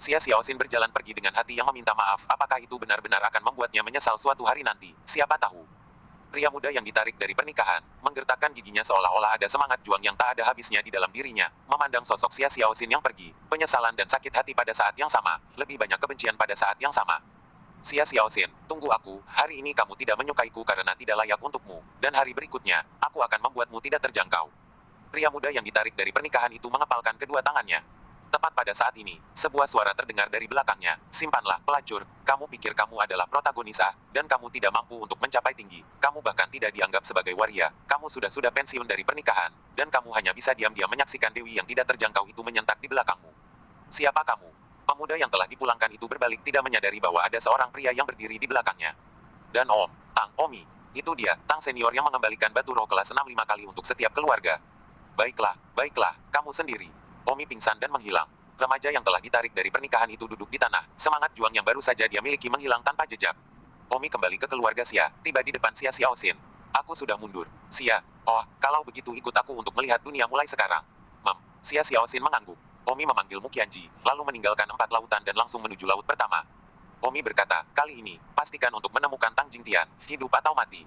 Xia Xiaoxin berjalan pergi dengan hati yang meminta maaf, apakah itu benar-benar akan membuatnya menyesal suatu hari nanti, siapa tahu. Pria muda yang ditarik dari pernikahan, menggertakkan giginya seolah-olah ada semangat juang yang tak ada habisnya di dalam dirinya, memandang sosok Xia Xiaoxin yang pergi, penyesalan dan sakit hati pada saat yang sama, lebih banyak kebencian pada saat yang sama. Xia Xiaoxin, tunggu aku, hari ini kamu tidak menyukaiku karena tidak layak untukmu, dan hari berikutnya, aku akan membuatmu tidak terjangkau. Pria muda yang ditarik dari pernikahan itu mengepalkan kedua tangannya. Tepat pada saat ini, sebuah suara terdengar dari belakangnya, simpanlah, pelacur, kamu pikir kamu adalah protagonis dan kamu tidak mampu untuk mencapai tinggi, kamu bahkan tidak dianggap sebagai waria, kamu sudah pensiun dari pernikahan, dan kamu hanya bisa diam-diam menyaksikan dewi yang tidak terjangkau itu menyentak di belakangmu. Siapa kamu? Pemuda yang telah dipulangkan itu berbalik tidak menyadari bahwa ada seorang pria yang berdiri di belakangnya. Dan Omi, itu dia, Tang Senior yang mengembalikan batu roh kelas 6 5 kali untuk setiap keluarga. Baiklah, kamu sendiri. Omi pingsan dan menghilang. Remaja yang telah ditarik dari pernikahan itu duduk di tanah, semangat juang yang baru saja dia miliki menghilang tanpa jejak. Omi kembali ke keluarga Xia, tiba di depan Xia Xiaoxin. Aku sudah mundur. Xia, kalau begitu ikut aku untuk melihat dunia mulai sekarang. Xia Xiaoxin mengangguk. Omi memanggil Mu Qianji, lalu meninggalkan 4 lautan dan langsung menuju laut pertama. Omi berkata, kali ini, pastikan untuk menemukan Tang Jingtian, hidup atau mati.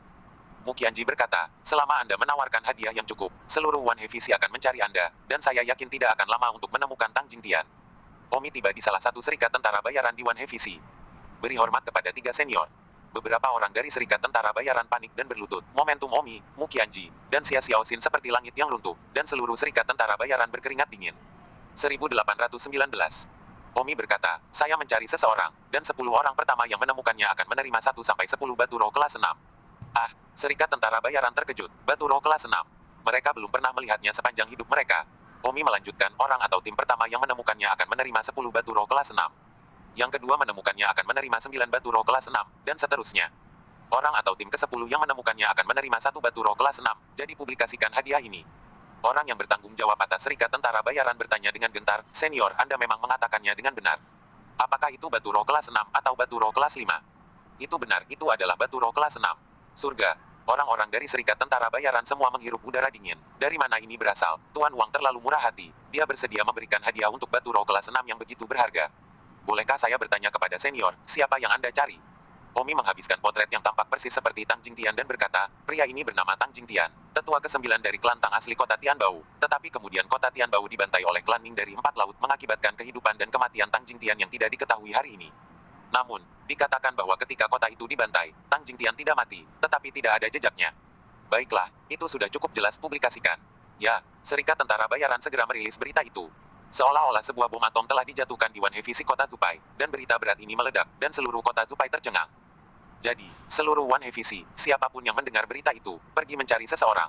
Mu Qianji berkata, selama Anda menawarkan hadiah yang cukup, seluruh One Heavy akan mencari Anda, dan saya yakin tidak akan lama untuk menemukan Tang Jingtian. Omi tiba di salah satu serikat tentara bayaran di One Heavy. Beri hormat kepada 3 senior. Beberapa orang dari serikat tentara bayaran panik dan berlutut. Momentum Omi, Mu Qianji, dan Xia Xiaoxin seperti langit yang runtuh, dan seluruh serikat tentara bayaran berkeringat dingin. 1819. Omi berkata, saya mencari seseorang, dan 10 orang pertama yang menemukannya akan menerima 1-10 batu roh kelas 6. Serikat tentara bayaran terkejut, batu roh kelas 6. Mereka belum pernah melihatnya sepanjang hidup mereka. Omi melanjutkan, orang atau tim pertama yang menemukannya akan menerima 10 batu roh kelas 6. Yang kedua menemukannya akan menerima 9 batu roh kelas 6, dan seterusnya. Orang atau tim ke-10 yang menemukannya akan menerima 1 batu roh kelas 6, jadi publikasikan hadiah ini. Orang yang bertanggung jawab atas serikat tentara bayaran bertanya dengan gentar, senior, Anda memang mengatakannya dengan benar. Apakah itu batu roh kelas 6 atau batu roh kelas 5? Itu benar, itu adalah batu roh kelas 6. Surga. Orang-orang dari serikat tentara bayaran semua menghirup udara dingin. Dari mana ini berasal? Tuan Wang terlalu murah hati. Dia bersedia memberikan hadiah untuk batu roh kelas 6 yang begitu berharga. Bolehkah saya bertanya kepada senior, siapa yang Anda cari? Omi menghabiskan potret yang tampak persis seperti Tang Jingtian dan berkata, pria ini bernama Tang Jingtian. tetua ke-9 dari klan Tang asli kota Tianbao. Tetapi kemudian kota Tianbao dibantai oleh klan Ning dari 4 laut mengakibatkan kehidupan dan kematian Tang Jingtian yang tidak diketahui hari ini. Namun, dikatakan bahwa ketika kota itu dibantai, Tang Jingtian tidak mati, tetapi tidak ada jejaknya. Baiklah, itu sudah cukup jelas publikasikan. Ya, Serikat Tentara Bayaran segera merilis berita itu. Seolah-olah sebuah bom atom telah dijatuhkan di One Heavy kota Zupai, dan berita berat ini meledak, dan seluruh kota Zupai tercengang. Jadi, seluruh One Heavy, siapapun yang mendengar berita itu, pergi mencari seseorang.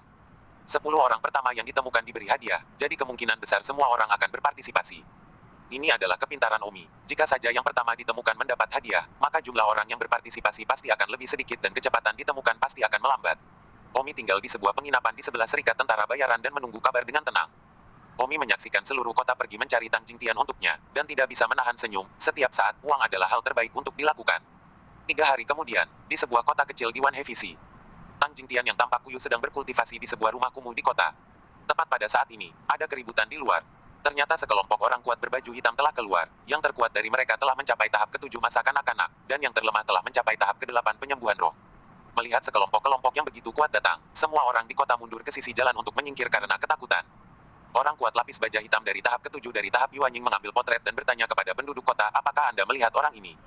10 orang pertama yang ditemukan diberi hadiah, jadi kemungkinan besar semua orang akan berpartisipasi. Ini adalah kepintaran Omi. Jika saja yang pertama ditemukan mendapat hadiah, maka jumlah orang yang berpartisipasi pasti akan lebih sedikit dan kecepatan ditemukan pasti akan melambat. Omi tinggal di sebuah penginapan di sebelah Serikat Tentara Bayaran dan menunggu kabar dengan tenang. Omi menyaksikan seluruh kota pergi mencari Tang Jingtian untuknya, dan tidak bisa menahan senyum. Setiap saat, uang adalah hal terbaik untuk dilakukan. 3 hari kemudian, di sebuah kota kecil di One Heavy, Tang Jingtian yang tampak kuyuh sedang berkultivasi di sebuah rumah kumuh di kota. Tepat pada saat ini, ada keributan di luar. Ternyata sekelompok orang kuat berbaju hitam telah keluar. Yang terkuat dari mereka telah mencapai tahap ke-7 masa kanak-kanak, dan yang terlemah telah mencapai tahap ke-8 penyembuhan roh. Melihat sekelompok-kelompok yang begitu kuat datang, semua orang di kota mundur ke sisi jalan untuk menyingkir karena ketakutan. Orang kuat lapis baja hitam dari tahap ke-7 dari tahap Yuanying mengambil potret dan bertanya kepada penduduk kota, apakah Anda melihat orang ini?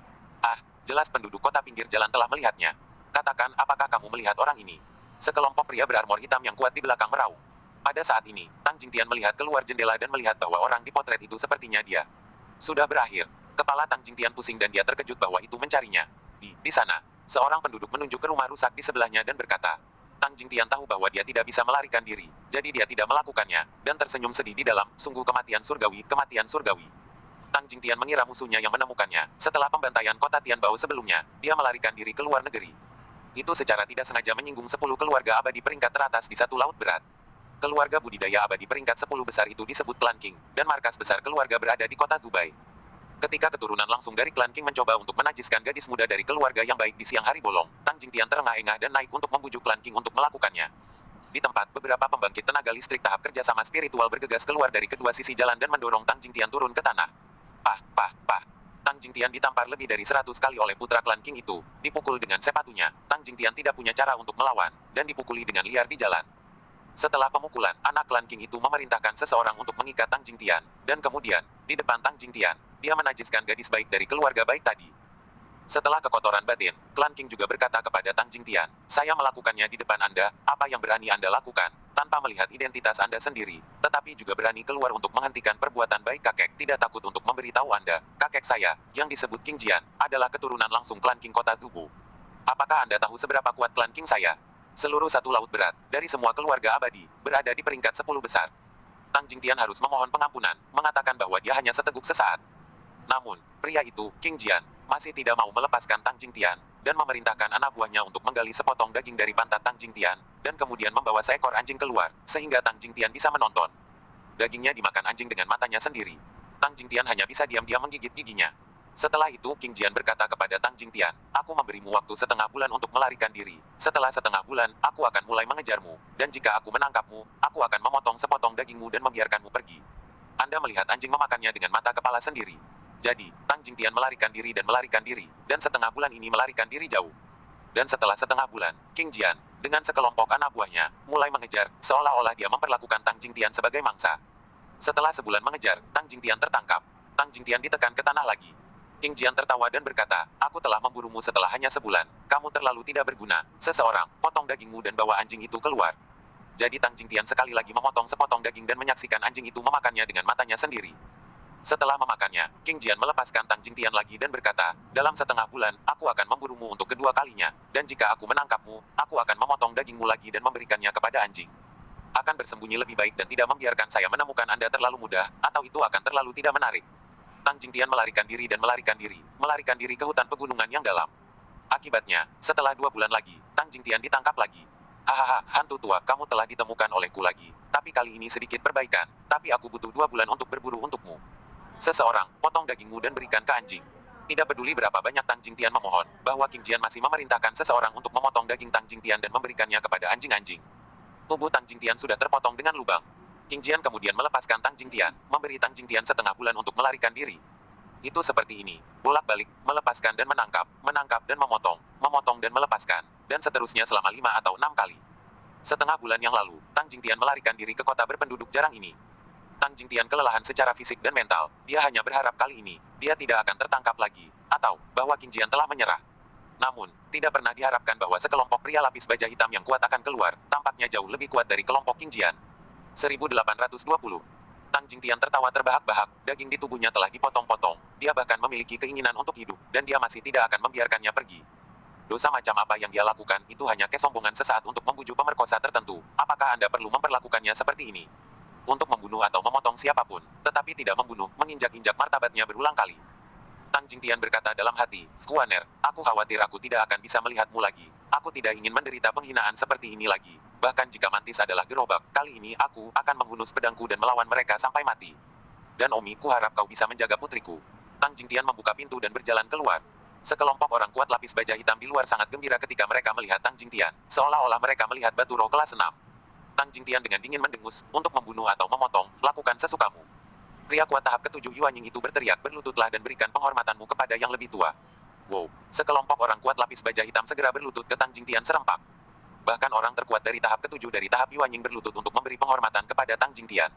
Ah, jelas penduduk kota pinggir jalan telah melihatnya. Katakan, apakah kamu melihat orang ini? Sekelompok pria berarmor hitam yang kuat di belakang meraung. Pada saat ini, Tang Jingtian melihat keluar jendela dan melihat bahwa orang di potret itu sepertinya dia. Sudah berakhir. Kepala Tang Jingtian pusing dan dia terkejut bahwa itu mencarinya. Di sana, seorang penduduk menunjuk ke rumah rusak di sebelahnya dan berkata, Tang Jingtian tahu bahwa dia tidak bisa melarikan diri, jadi dia tidak melakukannya, dan tersenyum sedih di dalam, sungguh kematian surgawi, kematian surgawi. Tang Jingtian mengira musuhnya yang menemukannya. Setelah pembantaian kota Tianbao sebelumnya, dia melarikan diri ke luar negeri. Itu secara tidak sengaja menyinggung 10 keluarga abadi peringkat teratas di satu laut berat. Keluarga budidaya abadi peringkat 10 besar itu disebut klan King, dan markas besar keluarga berada di kota Zubai. Ketika keturunan langsung dari klan King mencoba untuk menajiskan gadis muda dari keluarga yang baik di siang hari bolong, Tang Jingtian terengah-engah dan naik untuk membujuk klan King untuk melakukannya. Di tempat, beberapa pembangkit tenaga listrik tahap kerjasama spiritual bergegas keluar dari kedua sisi jalan dan mendorong Tang Jingtian turun ke tanah. Pah, pah, pah. Tang Jingtian ditampar lebih dari 100 kali oleh putra klan King itu, dipukul dengan sepatunya. Tang Jingtian tidak punya cara untuk melawan, dan dipukuli dengan liar di jalan. Setelah pemukulan, anak klan King itu memerintahkan seseorang untuk mengikat Tang Jingtian, dan kemudian, di depan Tang Jingtian, dia menajiskan gadis baik dari keluarga baik tadi. Setelah kekotoran batin, klan King juga berkata kepada Tang Jingtian, saya melakukannya di depan Anda, apa yang berani Anda lakukan, tanpa melihat identitas Anda sendiri, tetapi juga berani keluar untuk menghentikan perbuatan baik kakek, tidak takut untuk memberitahu Anda, kakek saya, yang disebut King Jian, adalah keturunan langsung klan King kota Zubu. Apakah Anda tahu seberapa kuat klan King saya? Seluruh satu laut berat, dari semua keluarga abadi, berada di peringkat 10 besar. Tang Jingtian harus memohon pengampunan, mengatakan bahwa dia hanya seteguk sesaat. Namun, pria itu, King Jian, masih tidak mau melepaskan Tang Jingtian, dan memerintahkan anak buahnya untuk menggali sepotong daging dari pantat Tang Jingtian, dan kemudian membawa seekor anjing keluar, sehingga Tang Jingtian bisa menonton. Dagingnya dimakan anjing dengan matanya sendiri. Tang Jingtian hanya bisa diam-diam menggigit giginya. Setelah itu, King Jian berkata kepada Tang Jingtian, aku memberimu waktu setengah bulan untuk melarikan diri. Setelah setengah bulan, aku akan mulai mengejarmu, dan jika aku menangkapmu, aku akan memotong sepotong dagingmu dan membiarkanmu pergi. Anda melihat anjing memakannya dengan mata kepala sendiri. Jadi, Tang Jingtian melarikan diri, dan setengah bulan ini melarikan diri jauh. Dan setelah setengah bulan, King Jian, dengan sekelompok anak buahnya, mulai mengejar, seolah-olah dia memperlakukan Tang Jingtian sebagai mangsa. Setelah sebulan mengejar, Tang Jingtian tertangkap. Tang Jingtian ditekan ke tanah lagi. King Jian tertawa dan berkata, aku telah memburumu setelah hanya sebulan, kamu terlalu tidak berguna, seseorang, potong dagingmu dan bawa anjing itu keluar. Jadi Tang Jingtian sekali lagi memotong sepotong daging dan menyaksikan anjing itu memakannya dengan matanya sendiri. Setelah memakannya, King Jian melepaskan Tang Jingtian lagi dan berkata, dalam setengah bulan, aku akan memburumu untuk kedua kalinya, dan jika aku menangkapmu, aku akan memotong dagingmu lagi dan memberikannya kepada anjing. Akan bersembunyi lebih baik dan tidak membiarkan saya menemukan Anda terlalu mudah, atau itu akan terlalu tidak menarik. Tang Jingtian melarikan diri ke hutan pegunungan yang dalam. Akibatnya, setelah 2 bulan lagi, Tang Jingtian ditangkap lagi. Hahaha, hantu tua, kamu telah ditemukan olehku lagi. Tapi kali ini sedikit perbaikan, tapi aku butuh 2 bulan untuk berburu untukmu. Seseorang, potong dagingmu dan berikan ke anjing. Tidak peduli berapa banyak Tang Jingtian memohon, bahwa King Jian masih memerintahkan seseorang untuk memotong daging Tang Jingtian dan memberikannya kepada anjing-anjing. Tubuh Tang Jingtian sudah terpotong dengan lubang. King Jian kemudian melepaskan Tang Jingtian, memberi Tang Jingtian setengah bulan untuk melarikan diri. Itu seperti ini, bolak-balik, melepaskan dan menangkap dan memotong dan melepaskan, dan seterusnya selama 5 atau 6 kali. Setengah bulan yang lalu, Tang Jingtian melarikan diri ke kota berpenduduk jarang ini. Tang Jingtian kelelahan secara fisik dan mental, dia hanya berharap kali ini, dia tidak akan tertangkap lagi, atau, bahwa Qing Jian telah menyerah. Namun, tidak pernah diharapkan bahwa sekelompok pria lapis baja hitam yang kuat akan keluar, tampaknya jauh lebih kuat dari kelompok Qing Jian. 1820. Tang Jingtian tertawa terbahak-bahak, daging di tubuhnya telah dipotong-potong, dia bahkan memiliki keinginan untuk hidup, dan dia masih tidak akan membiarkannya pergi. Dosa macam apa yang dia lakukan, itu hanya kesombongan sesaat untuk membujuk pemerkosa tertentu. Apakah Anda perlu memperlakukannya seperti ini? Untuk membunuh atau memotong siapapun, tetapi tidak membunuh, menginjak-injak martabatnya berulang kali. Tang Jingtian berkata dalam hati, Kuaner, aku khawatir aku tidak akan bisa melihatmu lagi. Aku tidak ingin menderita penghinaan seperti ini lagi. Bahkan jika mantis adalah gerobak, kali ini aku akan menghunus pedangku dan melawan mereka sampai mati. Dan Omi, kuharap kau bisa menjaga putriku. Tang Jingtian membuka pintu dan berjalan keluar. Sekelompok orang kuat lapis baja hitam di luar sangat gembira ketika mereka melihat Tang Jingtian, seolah-olah mereka melihat batu roh kelas 6. Tang Jingtian dengan dingin mendengus, untuk membunuh atau memotong, lakukan sesukamu. Pria kuat tahap ketujuh Yuanying itu berteriak, berlututlah dan berikan penghormatanmu kepada yang lebih tua. Wow, sekelompok orang kuat lapis baja hitam segera berlutut ke Tang Jingtian serempak. Bahkan orang terkuat dari tahap ketujuh dari tahap Yuanying berlutut untuk memberi penghormatan kepada Tang Jingtian.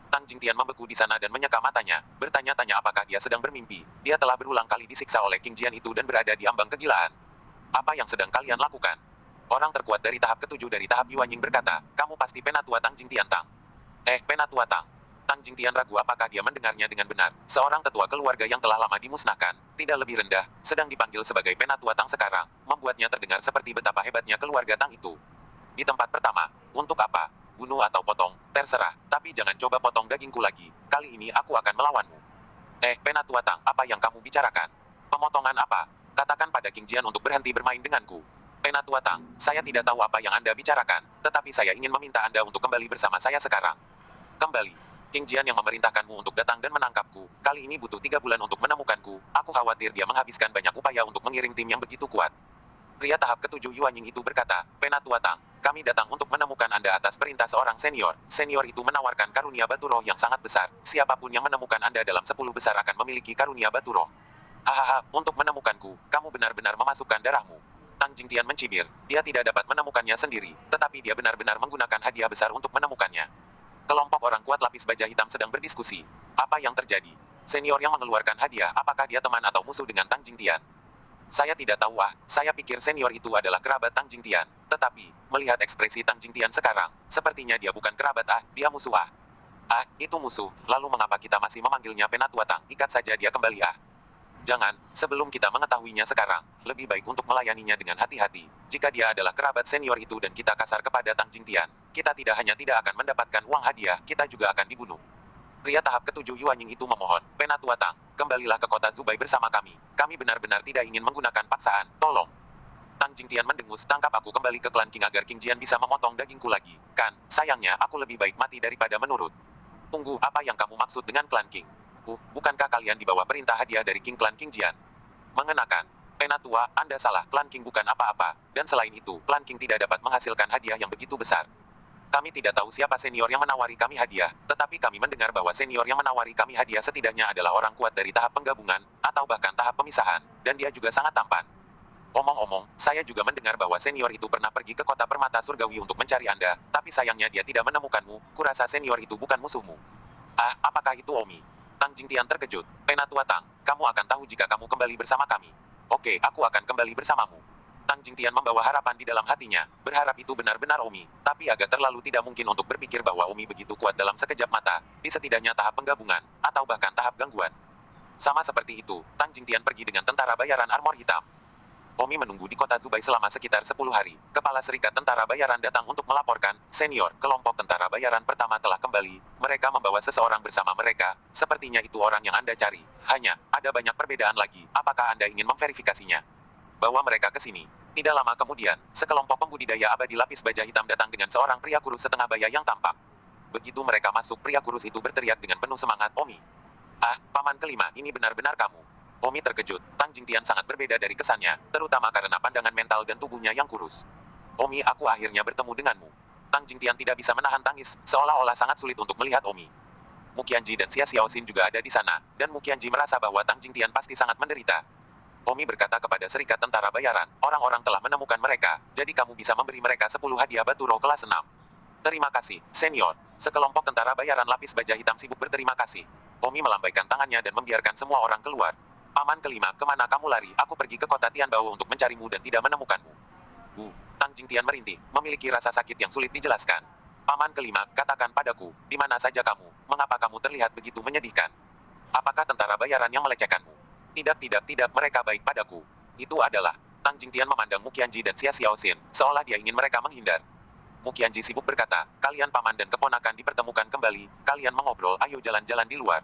Tang Jingtian membeku di sana dan menyeka matanya, bertanya-tanya apakah dia sedang bermimpi. Dia telah berulang kali disiksa oleh Qing Jian itu dan berada di ambang kegilaan. Apa yang sedang kalian lakukan? Orang terkuat dari tahap ketujuh dari tahap Yuanying berkata, kamu pasti penatua Tang Jingtian Tang. Penatua Tang. Tang Jingtian ragu apakah dia mendengarnya dengan benar. Seorang tetua keluarga yang telah lama dimusnahkan, tidak lebih rendah, sedang dipanggil sebagai penatua Tang sekarang, membuatnya terdengar seperti betapa hebatnya keluarga Tang itu. Di tempat pertama, untuk apa? Bunuh atau potong, terserah, tapi jangan coba potong dagingku lagi. Kali ini aku akan melawanmu. Penatua Tang, apa yang kamu bicarakan? Pemotongan apa? Katakan pada Qing Jian untuk berhenti bermain denganku. Penatua Tang, saya tidak tahu apa yang Anda bicarakan, tetapi saya ingin meminta Anda untuk kembali bersama saya sekarang. Kembali. Qing Jian yang memerintahkanmu untuk datang dan menangkapku, kali ini butuh 3 bulan untuk menemukanku. Aku khawatir dia menghabiskan banyak upaya untuk mengirim tim yang begitu kuat. Pria tahap ketujuh Yuanying itu berkata, Penatua Tang, kami datang untuk menemukan Anda atas perintah seorang senior. Senior itu menawarkan karunia batu roh yang sangat besar. Siapapun yang menemukan Anda dalam 10 besar akan memiliki karunia batu roh. Hahaha, untuk menemukanku, kamu benar-benar memasukkan darahmu. Tang Jingtian mencibir, dia tidak dapat menemukannya sendiri, tetapi dia benar-benar menggunakan hadiah besar untuk menemukannya. Kelompok orang kuat lapis baja hitam sedang berdiskusi. Apa yang terjadi? Senior yang mengeluarkan hadiah, apakah dia teman atau musuh dengan Tang Jingtian? Saya tidak tahu saya pikir senior itu adalah kerabat Tang Jingtian. Tetapi, melihat ekspresi Tang Jingtian sekarang, sepertinya dia bukan kerabat dia musuh itu musuh, lalu mengapa kita masih memanggilnya Penatua Tang? Ikat saja dia kembali Jangan, sebelum kita mengetahuinya sekarang, lebih baik untuk melayaninya dengan hati-hati. Jika dia adalah kerabat senior itu dan kita kasar kepada Tang Jingtian, kita tidak hanya tidak akan mendapatkan uang hadiah, kita juga akan dibunuh. Pria tahap ketujuh Yuanying itu memohon, Penatua Tang, kembalilah ke kota Zubai bersama kami. Kami benar-benar tidak ingin menggunakan paksaan, tolong. Tang Jingtian mendengus, tangkap aku kembali ke klan Qing agar Qing Jian bisa memotong dagingku lagi. Kan, sayangnya aku lebih baik mati daripada menurut. Tunggu, apa yang kamu maksud dengan klan Qing? Bukankah kalian di bawah perintah hadiah dari Qing klan Qing Jian? Mengenakan. Penatua, Anda salah, klan Qing bukan apa-apa. Dan selain itu, klan Qing tidak dapat menghasilkan hadiah yang begitu besar. Kami tidak tahu siapa senior yang menawari kami hadiah, tetapi kami mendengar bahwa senior yang menawari kami hadiah setidaknya adalah orang kuat dari tahap penggabungan, atau bahkan tahap pemisahan, dan dia juga sangat tampan. Omong-omong, saya juga mendengar bahwa senior itu pernah pergi ke kota permata surgawi untuk mencari Anda, tapi sayangnya dia tidak menemukanmu. Kurasa senior itu bukan musuhmu. Apakah itu Omi? Tang Jingtian terkejut. Penatua Tang, kamu akan tahu jika kamu kembali bersama kami. Oke, aku akan kembali bersamamu. Tang Jingtian membawa harapan di dalam hatinya, berharap itu benar-benar Omi, tapi agak terlalu tidak mungkin untuk berpikir bahwa Omi begitu kuat dalam sekejap mata, di setidaknya tahap penggabungan, atau bahkan tahap gangguan. Sama seperti itu, Tang Jingtian pergi dengan tentara bayaran armor hitam. Omi menunggu di kota Zubai selama sekitar 10 hari. Kepala Serikat Tentara Bayaran datang untuk melaporkan, senior, kelompok tentara bayaran pertama telah kembali. Mereka membawa seseorang bersama mereka. Sepertinya itu orang yang Anda cari. Hanya, ada banyak perbedaan lagi. Apakah Anda ingin memverifikasinya? Bawa mereka ke sini. Tidak lama kemudian, sekelompok pembudidaya abadi lapis baja hitam datang dengan seorang pria kurus setengah baya yang tampak. Begitu mereka masuk, pria kurus itu berteriak dengan penuh semangat, Omi. Paman kelima, ini benar-benar kamu. Omi terkejut. Tang Jingtian sangat berbeda dari kesannya, terutama karena pandangan mental dan tubuhnya yang kurus. Omi, aku akhirnya bertemu denganmu. Tang Jingtian tidak bisa menahan tangis, seolah-olah sangat sulit untuk melihat Omi. Mu Qianji dan Xia Xiaoxin juga ada di sana, dan Mu Qianji merasa bahwa Tang Jingtian pasti sangat menderita. Omi berkata kepada Serikat Tentara Bayaran, orang-orang telah menemukan mereka, jadi kamu bisa memberi mereka 10 hadiah batu roh kelas 6. Terima kasih, senior. Sekelompok tentara bayaran lapis baja hitam sibuk berterima kasih. Omi melambaikan tangannya dan membiarkan semua orang keluar. Paman kelima, kemana kamu lari? Aku pergi ke kota Tianbao untuk mencarimu dan tidak menemukanmu. Tang Jingtian merintih, memiliki rasa sakit yang sulit dijelaskan. Paman kelima, katakan padaku, di mana saja kamu, mengapa kamu terlihat begitu menyedihkan? Apakah tentara bayaran yang melecehkanmu? Tidak, mereka baik padaku. Itu adalah. Tang Jingtian memandang Mu Qianji dan Xia Xiaoxin, seolah dia ingin mereka menghindar. Mu Qianji sibuk berkata, kalian paman dan keponakan dipertemukan kembali, kalian mengobrol, ayo jalan-jalan di luar.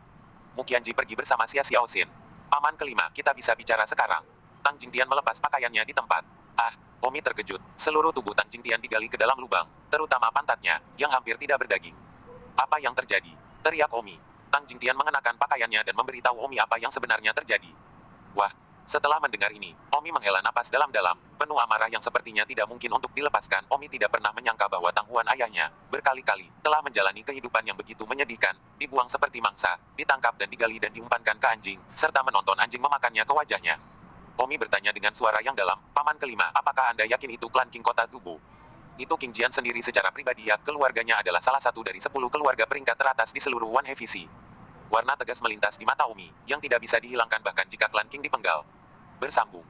Mu Qianji pergi bersama Xia Xiaoxin. Paman kelima, kita bisa bicara sekarang. Tang Jingtian melepas pakaiannya di tempat. Omi terkejut. Seluruh tubuh Tang Jingtian digali ke dalam lubang, terutama pantatnya, yang hampir tidak berdaging. Apa yang terjadi? Teriak Omi. Tang Jingtian mengenakan pakaiannya dan memberitahu Omi apa yang sebenarnya terjadi. Wah, setelah mendengar ini, Omi menghela napas dalam-dalam, penuh amarah yang sepertinya tidak mungkin untuk dilepaskan. Omi tidak pernah menyangka bahwa Tang Huan ayahnya, berkali-kali, telah menjalani kehidupan yang begitu menyedihkan, dibuang seperti mangsa, ditangkap dan digali dan diumpankan ke anjing, serta menonton anjing memakannya ke wajahnya. Omi bertanya dengan suara yang dalam, Paman kelima, apakah Anda yakin itu klan King Kota Zubu? Itu King Jian sendiri secara pribadi ya, keluarganya adalah salah satu dari 10 keluarga peringkat teratas di seluruh One Heavy. Warna tegas melintas di mata Omi, yang tidak bisa dihilangkan bahkan jika klan King dipenggal. Bersambung.